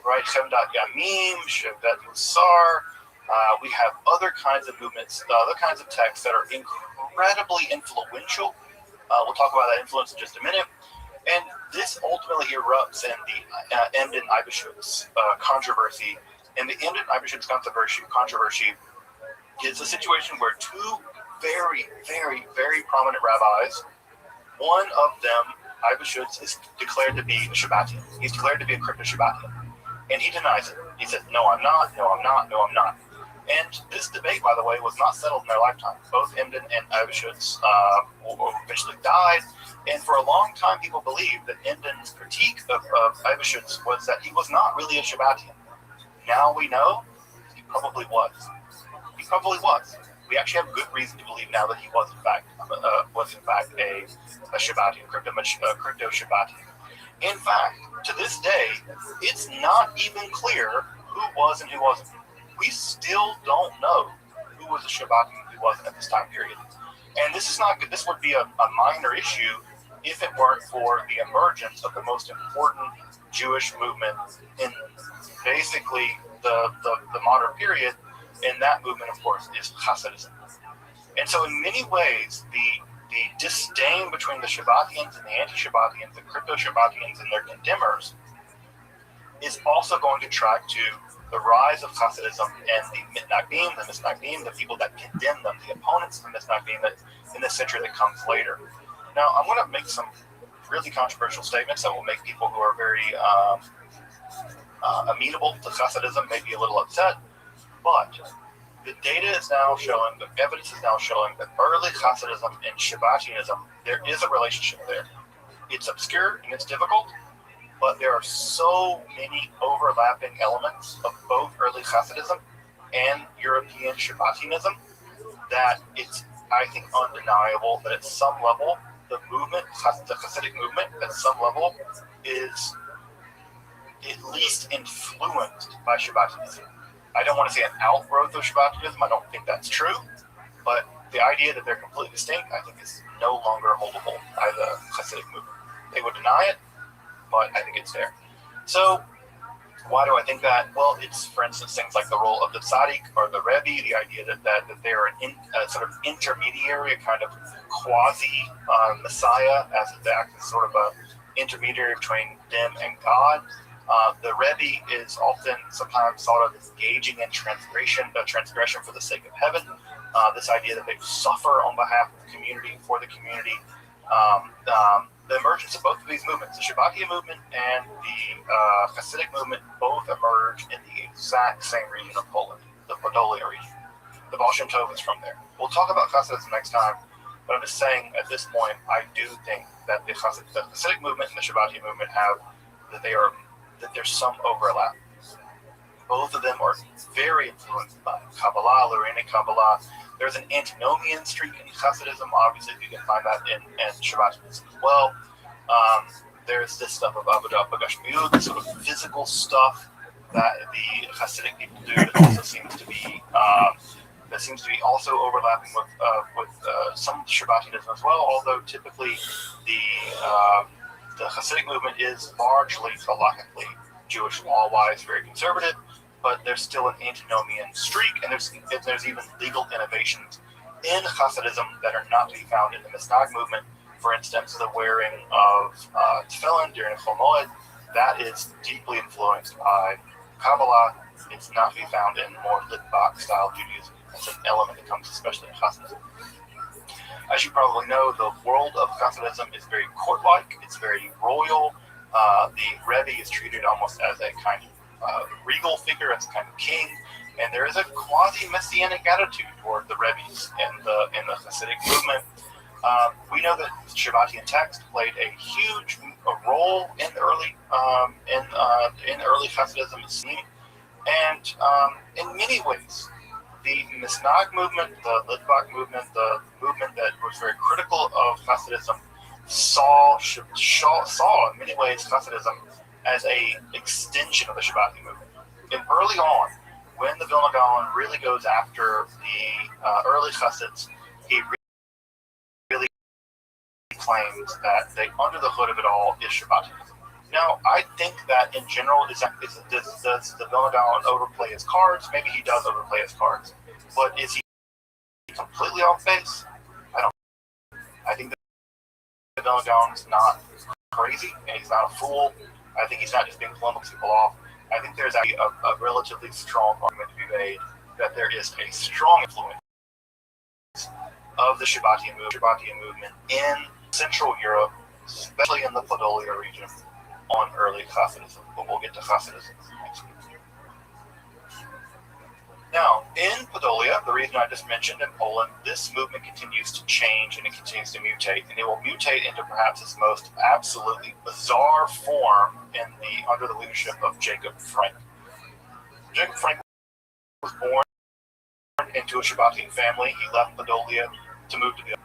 right? Shem.Yamim, Shem.Musar. We have other kinds of movements, other kinds of texts that are incredibly influential. We'll talk about that influence in just a minute. And this ultimately erupts in the Emden Eibeschutz controversy. And the Emden Eibeschutz controversy is a situation where two very, very, very prominent rabbis, one of them, Eibeschutz, is declared to be a Shabbatian. He's declared to be a crypto-Shabbatian. And he denies it. He says, no, I'm not, no, I'm not, no, I'm not. And this debate, by the way, was not settled in their lifetime. Both Emden and Eibeschutz eventually died. And for a long time, people believed that Emden's critique of Eibeschutz was that he was not really a Shabbatian. Now we know he probably was. He probably was. We actually have good reason to believe now that he was in fact a Shabbatian, crypto Shabbatian. In fact, to this day, it's not even clear who was and who wasn't. We still don't know who was a Shabbatian and who wasn't at this time period. And this is not good. This would be a minor issue if it weren't for the emergence of the most important Jewish movement in basically the modern period. And that movement, of course, is Hasidism. And so in many ways, the disdain between the Shabbatians and the anti-Shabbatians, the crypto-Shabbatians and their condemners, is also going to track to the rise of Hasidism and the Misnagdim, the people that condemn them, the opponents of the Misnagdim that in this century that comes later. Now, I'm going to make some really controversial statements that will make people who are very amenable to Hasidism maybe a little upset, but the data is now showing, the evidence is now showing that early Hasidism and Shabbatianism, there is a relationship there. It's obscure and it's difficult, but there are so many overlapping elements of both early Hasidism and European Shabbatianism that it's, I think, undeniable that at some level, the movement, the Hasidic movement, at some level, is at least influenced by Shabbatianism. I don't want to say an outgrowth of Shabbatianism. I don't think that's true. But the idea that they're completely distinct, I think, is no longer holdable by the Hasidic movement. They would deny it, but I think it's there. So why do I think that? Well, it's, for instance, things like the role of the tzaddik or the Rebbe, the idea that they're a sort of intermediary, a kind of quasi-messiah, as they act as sort of a intermediary between them and God. The Rebbe is often sometimes thought of as engaging in transgression for the sake of heaven. This idea that they suffer on behalf of the community, for the community. The emergence of both of these movements, the Shabbatia movement and the Hasidic movement, both emerge in the exact same region of Poland, the Podolia region. The Baal Shem Tov is from there. We'll talk about Hasidism next time, but I'm just saying at this point, I do think that the Hasidic movement and the Shabbatia movement that there's some overlap. Both of them are very influenced by Kabbalah, Lorrainic Kabbalah. There's an antinomian streak in Hasidism. Obviously, you can find that in Shabbatianism as well. There's this stuff of Avodah B'Gashmiut, the sort of physical stuff that the Hasidic people do that also seems to be also overlapping with some Shabbatianism as well. Although typically the Hasidic movement is largely halakhically Jewish law-wise, very conservative, but there's still an antinomian streak, and there's even legal innovations in Hasidism that are not to be found in the Misnag movement. For instance, the wearing of tefillin during Chol Moed, that is deeply influenced by Kabbalah. It's not to be found in more Litvak-style Judaism. It's an element that comes especially in Hasidism. As you probably know, the world of Hasidism is very court-like. It's very royal. The Rebbe is treated almost as a kind of regal figure, as a kind of king, and there is a quasi-messianic attitude toward the Rebbes in the Hasidic movement. We know that Shabbatian text played a huge role in early Hasidism, it seemed, and in many ways, the Misnag movement, the Litvak movement, the movement that was very critical of Hasidism, saw in many ways Hasidism as a extension of the Shabbatian movement. And early on, when the Vilna Gaon really goes after the early Hasids, he really claims that under the hood of it all is Shabbatianism. Now, I think that in general, does the Vilna Gaon overplay his cards? Maybe he does overplay his cards. But is he completely off base? I don't. I think that the Vilna Gaon is not crazy, and he's not a fool. I think he's not just being polemical people off. I think there's actually a relatively strong argument to be made that there is a strong influence of the Shabbatian movement in Central Europe, especially in the Podolia region, on early Hasidism. But we'll get to Hasidism next week. Now, in Podolia, the region I just mentioned in Poland, this movement continues to change and it continues to mutate, and it will mutate into perhaps its most absolutely bizarre form under the leadership of Jacob Frank. Jacob Frank was born into a Shabbatian family. He left Podolia to move to the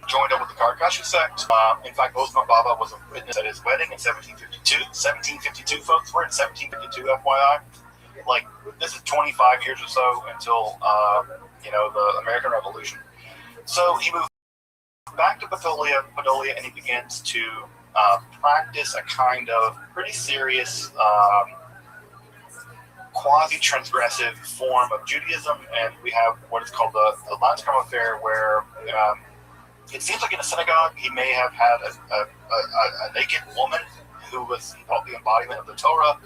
joined up with the Karkashi sect. In fact, Osman Baba was a witness at his wedding in 1752. 1752, folks. We're in 1752, FYI. Like, this is 25 years or so until, the American Revolution. So he moved back to Podolia, and he begins to practice a kind of pretty serious quasi-transgressive form of Judaism, and we have what is called the Landscrum affair, where it seems like in a synagogue he may have had a naked woman who was the embodiment of the Torah,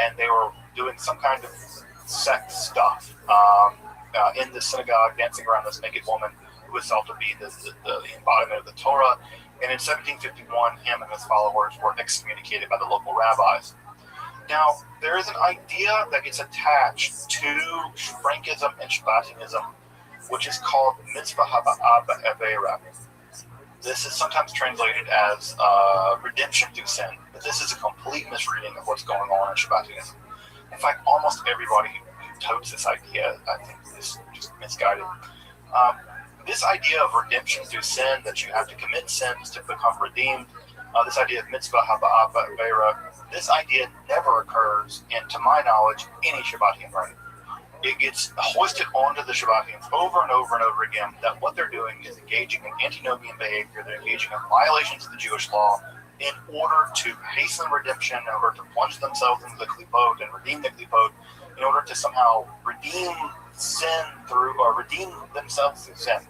and they were doing some kind of sex stuff in the synagogue, dancing around this naked woman who was thought to be the embodiment of the Torah. And in 1751, him and his followers were excommunicated by the local rabbis. Now, there is an idea that gets attached to Frankism and Shabbatianism, which is called mitzvah haba'ah ba'avera. This is sometimes translated as redemption through sin, but this is a complete misreading of what's going on in Shabbatianism. In fact, almost everybody who totes this idea, I think, is just misguided. This idea of redemption through sin, that you have to commit sins to become redeemed, this idea of mitzvah haba'ah ba'avera, this idea never occurs in, to my knowledge, any Shabbatian writing. It gets hoisted onto the Shabbatians over and over and over again that what they're doing is engaging in antinomian behavior, they're engaging in violations of the Jewish law in order to hasten redemption, in order to plunge themselves into the klipot and redeem the klipot, in order to somehow redeem sin through, or redeem themselves through sin.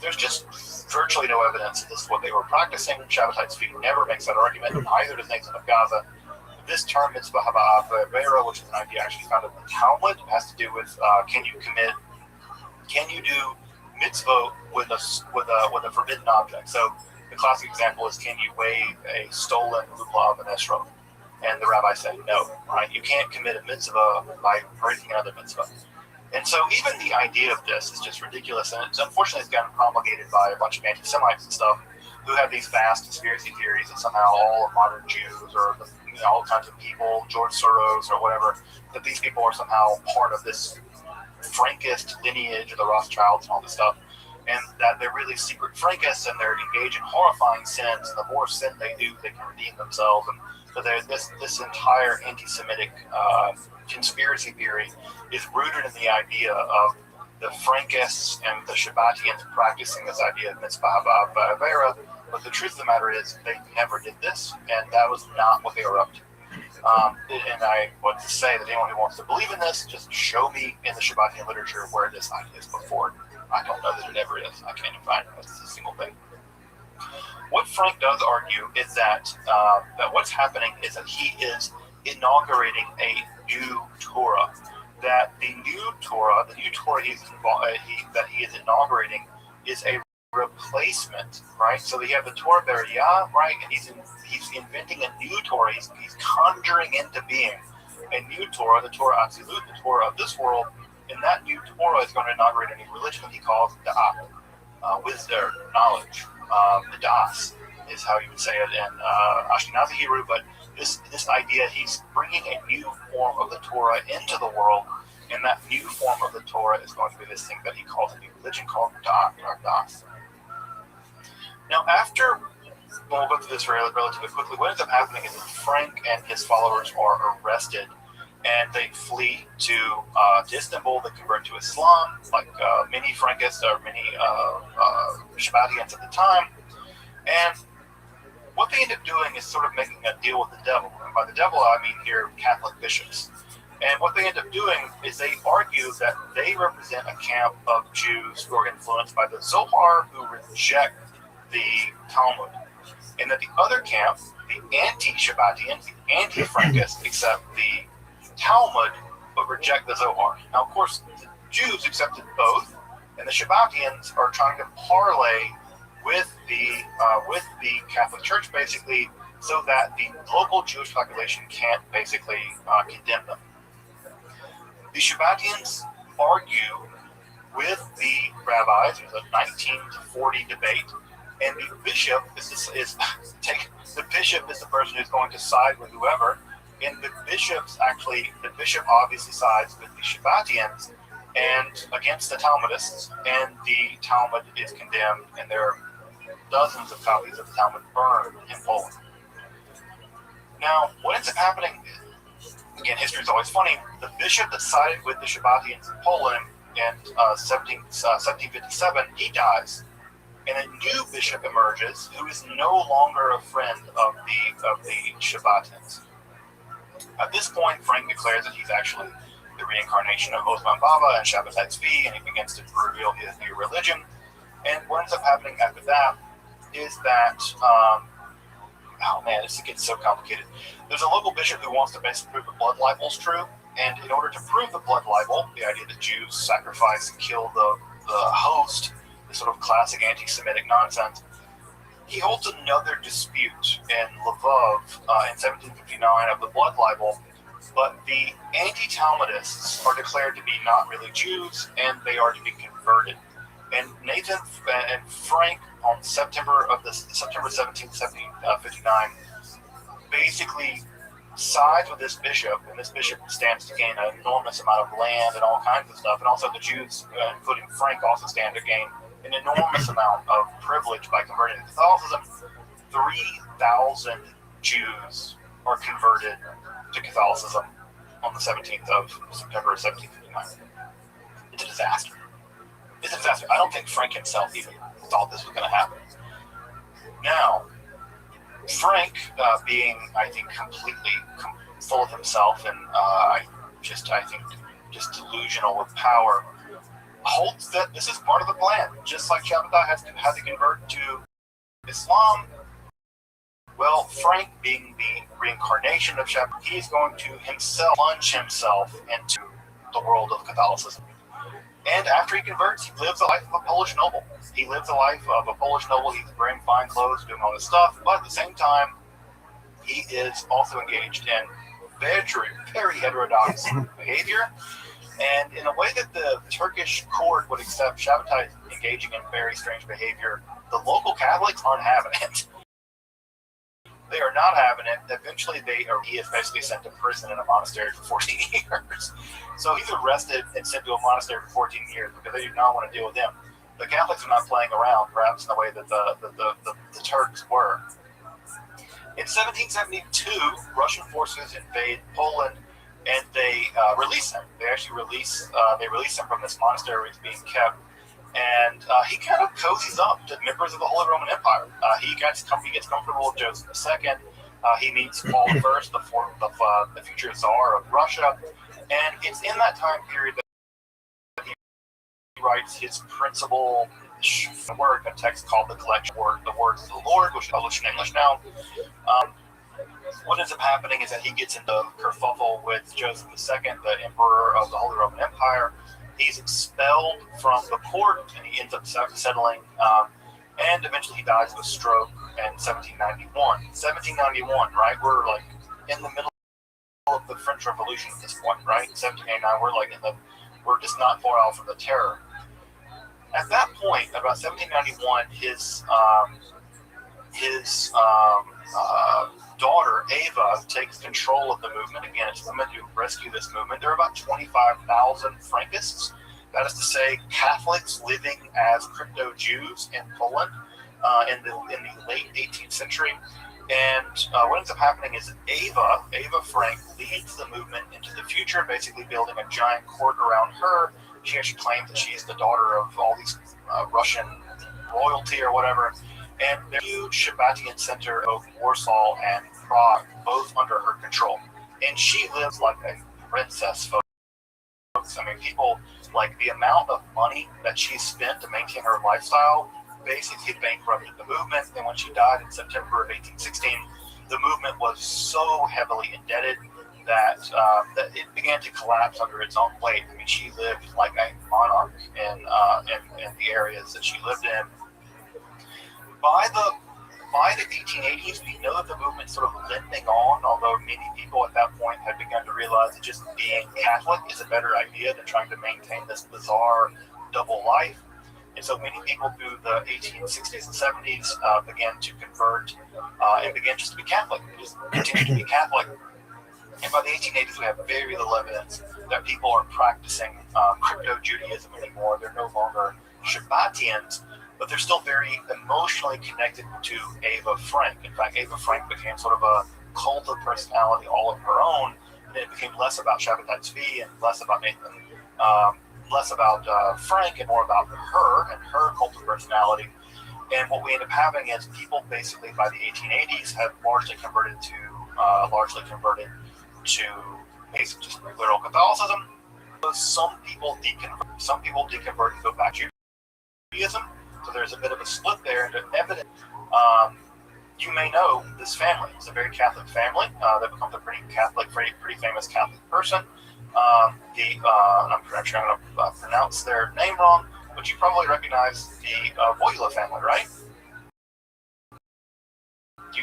There's just virtually no evidence that this is what they were practicing. Shabbatai Tzvi never makes that argument, neither does Nathan of Gaza. This term, mitzvah haba'ah ba'avera, which is an idea actually found in the Talmud, has to do with can you do mitzvah with a forbidden object? So the classic example is, can you wave a stolen lulav and esrog? And the rabbi said no, right? You can't commit a mitzvah by breaking another mitzvah. And so even the idea of this is just ridiculous, and unfortunately it's gotten promulgated by a bunch of anti-Semites and stuff who have these vast conspiracy theories that somehow all of modern Jews or all kinds of people, George Soros or whatever, that these people are somehow part of this Frankist lineage of the Rothschilds and all this stuff, and that they're really secret Frankists and they're engaged in horrifying sins, and the more sin they do, they can redeem themselves. And so there's this entire anti-Semitic conspiracy theory is rooted in the idea of the Frankists and the Shabbatians practicing this idea of mitzvah haba'ah ba'avera. But the truth of the matter is, they never did this, and that was not what they were up to. And I want to say that anyone who wants to believe in this, just show me in the Shabbatian literature where this idea is put forward. I don't know that it ever is. I can't even find it. It's a single thing. What Frank does argue is that what's happening is that he is inaugurating a new Torah. That the new Torah that he is inaugurating is a replacement, right? So we have the Torah Beriah, right? And he's inventing a new Torah. He's conjuring into being a new Torah, the Torah Atzilut, the Torah of this world. And that new Torah is going to inaugurate a new religion that he calls Da'at, wisdom, knowledge. The Das is how you would say it in Ashkenazi Hebrew, but this idea, he's bringing a new form of the Torah into the world, and that new form of the Torah is going to be this thing that he calls a new religion called Da'at, or Das. Now, we'll go through this relatively quickly. What ends up happening is that Frank and his followers are arrested, and they flee to Istanbul. They convert to Islam, like many Frankists or many Shabbatians at the time. And what they end up doing is sort of making a deal with the devil. And by the devil, I mean here Catholic bishops. And what they end up doing is they argue that they represent a camp of Jews who are influenced by the Zohar, who reject the Talmud. And that the other camp, the anti-Shabbatians, the anti-Frankists, accept the Talmud but reject the Zohar. Now, of course, the Jews accepted both, and the Shabbatians are trying to parlay with the Catholic Church, basically, so that the local Jewish population can't basically condemn them. The Shabbatians argue with the rabbis. There's a 19-40 debate, and the bishop is the person who's going to side with whoever. And the bishop obviously sides with the Shabbatians and against the Talmudists, and the Talmud is condemned, and there are dozens of copies of the Talmud burned in Poland. Now, what ends up happening, again, history is always funny, the bishop that sided with the Shabbatians in Poland in 1757, he dies, and a new bishop emerges who is no longer a friend of the Shabbatians. At this point, Frank declares that he's actually the reincarnation of Osman Baba and Shabbatai Tzvi, and he begins to reveal his new religion. And what ends up happening after that is that, this gets so complicated. There's a local bishop who wants to basically prove the blood libel's true, And in order to prove the blood libel, the idea that Jews sacrifice and kill the host, this sort of classic anti-Semitic nonsense, he holds another dispute in Lvov in 1759 of the blood libel, but the anti-Talmudists are declared to be not really Jews, and they are to be converted. And Nathan and Frank on September 17th, 1759, basically sides with this bishop, and this bishop stands to gain an enormous amount of land and all kinds of stuff, and also the Jews, including Frank, also stand to gain an enormous amount of privilege by converting to Catholicism. 3,000 Jews are converted to Catholicism on the 17th of September 1759. It's a disaster. It's a disaster. I don't think Frank himself even thought this was going to happen. Now, Frank, being, I think, completely full of himself and I think just delusional with power, holds that this is part of the plan. Just like Shabbatai had to convert to Islam, well, Frank, being the reincarnation of Shabbatai, he's going to plunge himself into the world of Catholicism. And after he converts, he lives the life of a Polish noble. He lives the life of a Polish noble. He's wearing fine clothes, doing all this stuff, but at the same time, he is also engaged in very, very heterodox behavior. And in a way that the Turkish court would accept Shabbatai engaging in very strange behavior, the local Catholics aren't having it. They are not having it. Eventually, he is basically sent to prison in a monastery for 14 years. So he's arrested and sent to a monastery for 14 years because they do not want to deal with him. The Catholics are not playing around, perhaps in the way that the Turks were. In 1772, Russian forces invade Poland, and they release him. They actually release him from this monastery where he's being kept. And he kind of cozies up to members of the Holy Roman Empire. He gets comfortable with Joseph II. He meets Paul I, the future Tsar of Russia. And it's in that time period that he writes his principal work, a text called The Collection of the Words of the Lord, which is published in English now. What ends up happening is that he gets into kerfuffle with Joseph II, the emperor of the Holy Roman Empire. He's expelled from the court, and he ends up settling, and eventually he dies of a stroke in 1791. 1791, right? We're like in the middle of the French Revolution at this point, right? 1789, we're just not far out from the terror. At that point, about 1791, his daughter, Ava, takes control of the movement. Again, it's women who rescue this movement. There are about 25,000 Frankists, that is to say, Catholics living as crypto-Jews in Poland in the late 18th century. And what ends up happening is Ava Frank, leads the movement into the future, basically building a giant court around her. She actually claims that she's the daughter of all these Russian royalty or whatever. And there's a huge Shabbatian center of Warsaw and Prague, both under her control. And she lives like a princess, folks. I mean, people, like, the amount of money that she spent to maintain her lifestyle basically bankrupted the movement. And when she died in September of 1816, the movement was so heavily indebted that it began to collapse under its own weight. I mean, she lived like a monarch in the areas that she lived in. By the 1880s, we know that the movement's sort of limping on, although many people at that point had begun to realize that just being Catholic is a better idea than trying to maintain this bizarre double life. And so many people through the 1860s and 70s began to convert and began just to be Catholic, just continue to be Catholic. And by the 1880s, we have very little evidence that people are practicing crypto-Judaism anymore. They're no longer Shabbatians, but they're still very emotionally connected to Ava Frank. In fact, Ava Frank became sort of a cult of personality all of her own, and it became less about Shabbatai Tzvi and less about Nathan, less about Frank and more about her and her cult of personality. And what we end up having is people basically by the 1880s have largely converted to basically just regular old Catholicism. Some people deconvert and go back to Judaism. So there's a bit of a split there. And evident, you may know this family. It's a very Catholic family. They becomes a pretty famous Catholic person. I'm pretty sure I'm going to pronounce their name wrong, but you probably recognize the Voila family, right? You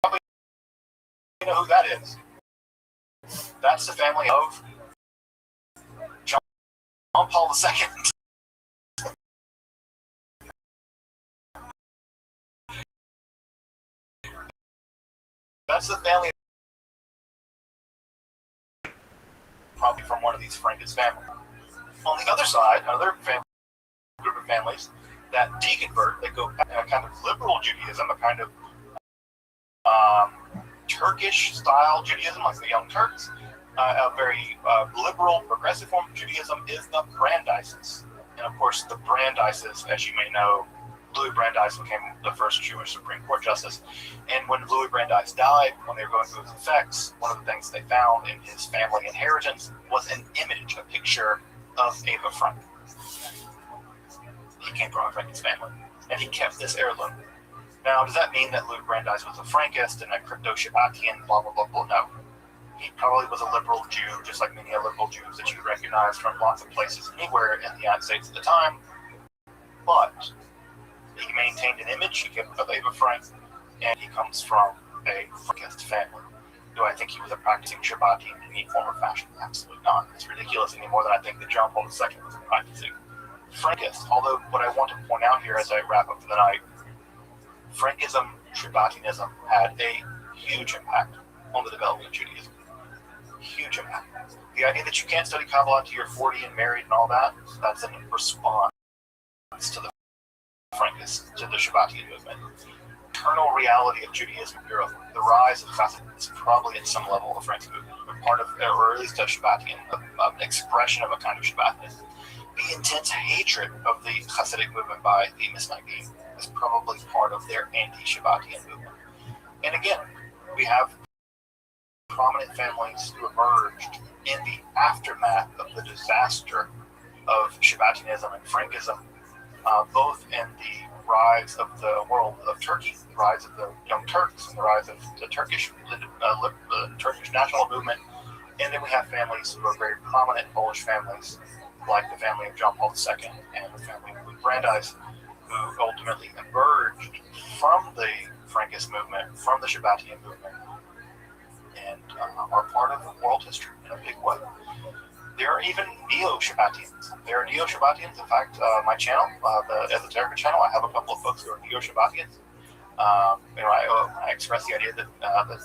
probably know who that is. That's the family of John Paul II. That's the family, probably from one of these Frankish families. On the other side, another group of families that deconvert, they go a kind of liberal Judaism, a kind of Turkish style Judaism, like the Young Turks. A very liberal, progressive form of Judaism is the Brandeis. And of course, the Brandeis, as you may know, Louis Brandeis became the first Jewish Supreme Court justice. And when Louis Brandeis died, when they were going through his effects, one of the things they found in his family inheritance was an image, a picture of Eva Frank. He came from a Frankish family, and he kept this heirloom. Now, does that mean that Louis Brandeis was a Frankist and a crypto-Shabbatian, blah, blah, blah, blah? No. He probably was a liberal Jew, just like many liberal Jews that you recognize from lots of places anywhere in the United States at the time. But he maintained an image, he kept of Eva Frank, and he comes from a Frankist family. Do I think he was a practicing Shabbatian in any form or fashion? Absolutely not. It's ridiculous any more than I think that John Paul II was a practicing Frankist. Although, what I want to point out here as I wrap up for the night, Frankism, Shabbatianism had a huge impact on the development of Judaism. Huge impact. The idea that you can't study Kabbalah until you're 40 and married and all that, that's in response to the Frankists, to the Shabbatian movement. Eternal reality of Judaism in Europe, the rise of Chassidism is probably at some level a Frankish movement, part of, or at least a Shabbatian, an expression of a kind of Shabbatianism. The intense hatred of the Hasidic movement by the Misnagim is probably part of their anti-Shabbatian movement. And again, we have prominent families who emerged in the aftermath of the disaster of Shabbatianism and Frankism, both in the rise of the world of Turkey, the rise of the Young Turks, and the rise of the Turkish national movement. And then we have families who are very prominent Polish families, like the family of John Paul II and the family of Louis Brandeis, who ultimately emerged from the Frankist movement, from the Shabbatian movement, and are part of world history in a big way. There are even neo-Shabbatians. There are neo-Shabbatians. In fact, my channel, the Esoterica channel, I have a couple of folks who are neo-Shabbatians. I expressed the idea that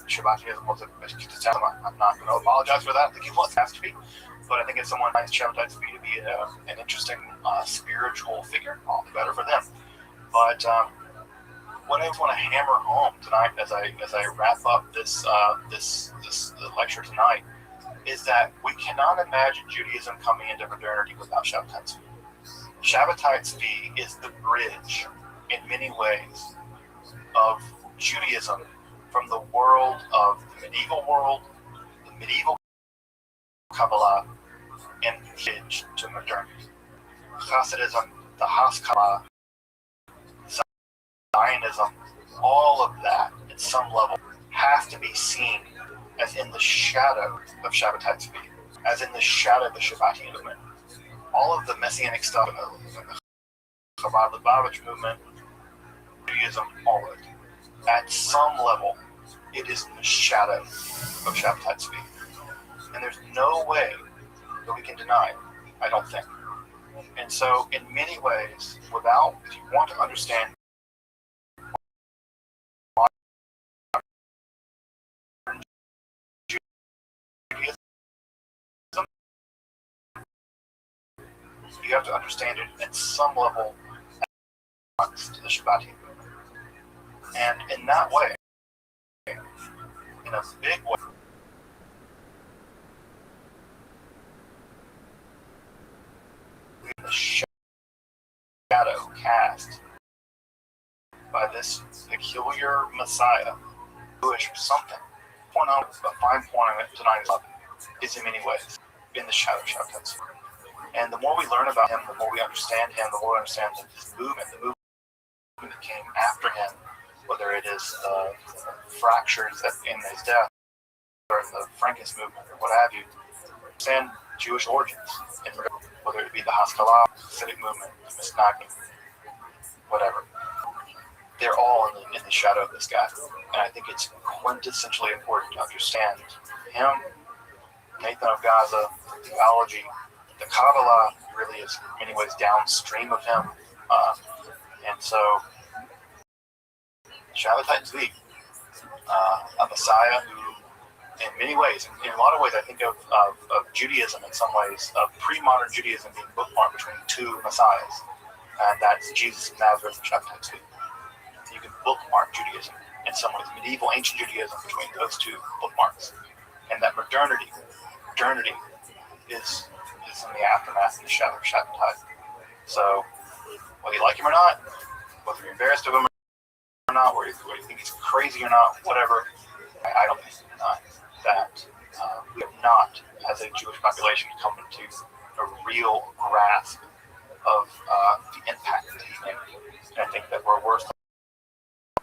Shabbatianism was a system. I'm not going to apologize for that. I think it was has to be. But I think if someone finds Shabbatites to be an interesting spiritual figure, all the better for them. But what I want to hammer home tonight, as I wrap up this lecture tonight, is that we cannot imagine Judaism coming into modernity without Shabbatai Tzvi. Shabbatai Tzvi is the bridge, in many ways, of Judaism from the world of the medieval Kabbalah, and bridge to modernity. Hasidism, the Haskalah, Zionism, all of that, at some level, have to be seen as in the shadow of Shabbatai Tzvi, as in the shadow of the Shabbatian movement. All of the Messianic stuff in the Chabad Lubavitch movement, Judaism, all of it, at some level, it is in the shadow of Shabbatai Tzvi. And there's no way that we can deny it, I don't think. And so, in many ways, if you want to understand Judaism, you have to understand it at some level to the Shabbatian movement. And in that way, in a big way, the shadow cast by this peculiar Messiah, Jewish something. A fine point of it tonight is in many ways in the shadow of Shabbatai. And the more we learn about him, the more we understand him, the more we understand his movement, the movement that came after him, whether it is fractures that in his death, the Frankist movement or what have you, understand Jewish origins, whether it be the Haskalah, Hasidic movement, the Misnagdim, whatever. They're all in the shadow of this guy. And I think it's quintessentially important to understand him, Nathan of Gaza, theology. The Kabbalah really is in many ways downstream of him. And so, Shabbatai Tzvi, a Messiah who, in many ways, in a lot of ways, I think of Judaism in some ways, of pre-modern Judaism being bookmarked between two Messiahs. And that's Jesus of Nazareth and Shabbatai Tzvi. You can bookmark Judaism in some ways, medieval ancient Judaism between those two bookmarks. And that modernity is in the aftermath of the shadow of Shabbatai. So, whether you like him or not, whether you're embarrassed of him or not, whether you think he's crazy or not, whatever, I don't think that we have not, as a Jewish population, come into a real grasp of the impact that he's made. And I think that we're worse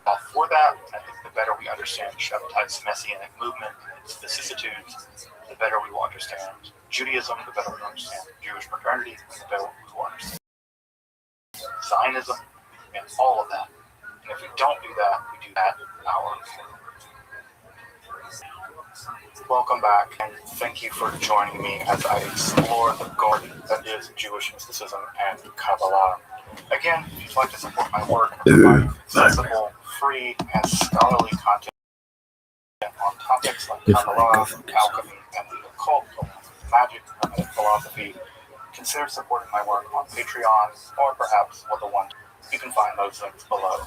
off for that. And I think the better we understand Shabbatai's messianic movement and its vicissitudes, the better we will understand Judaism, the better we will understand Jewish modernity, the better we will understand Zionism, and all of that. And if we don't do that, we do that ours. Welcome back, and thank you for joining me as I explore the garden that is Jewish mysticism and Kabbalah. Again, if you'd like to support my work and provide accessible, free, and scholarly content on topics like Kabbalah, alchemy, and the occult, magic, and philosophy, consider supporting my work on Patreon or perhaps with the one. You can find those links below.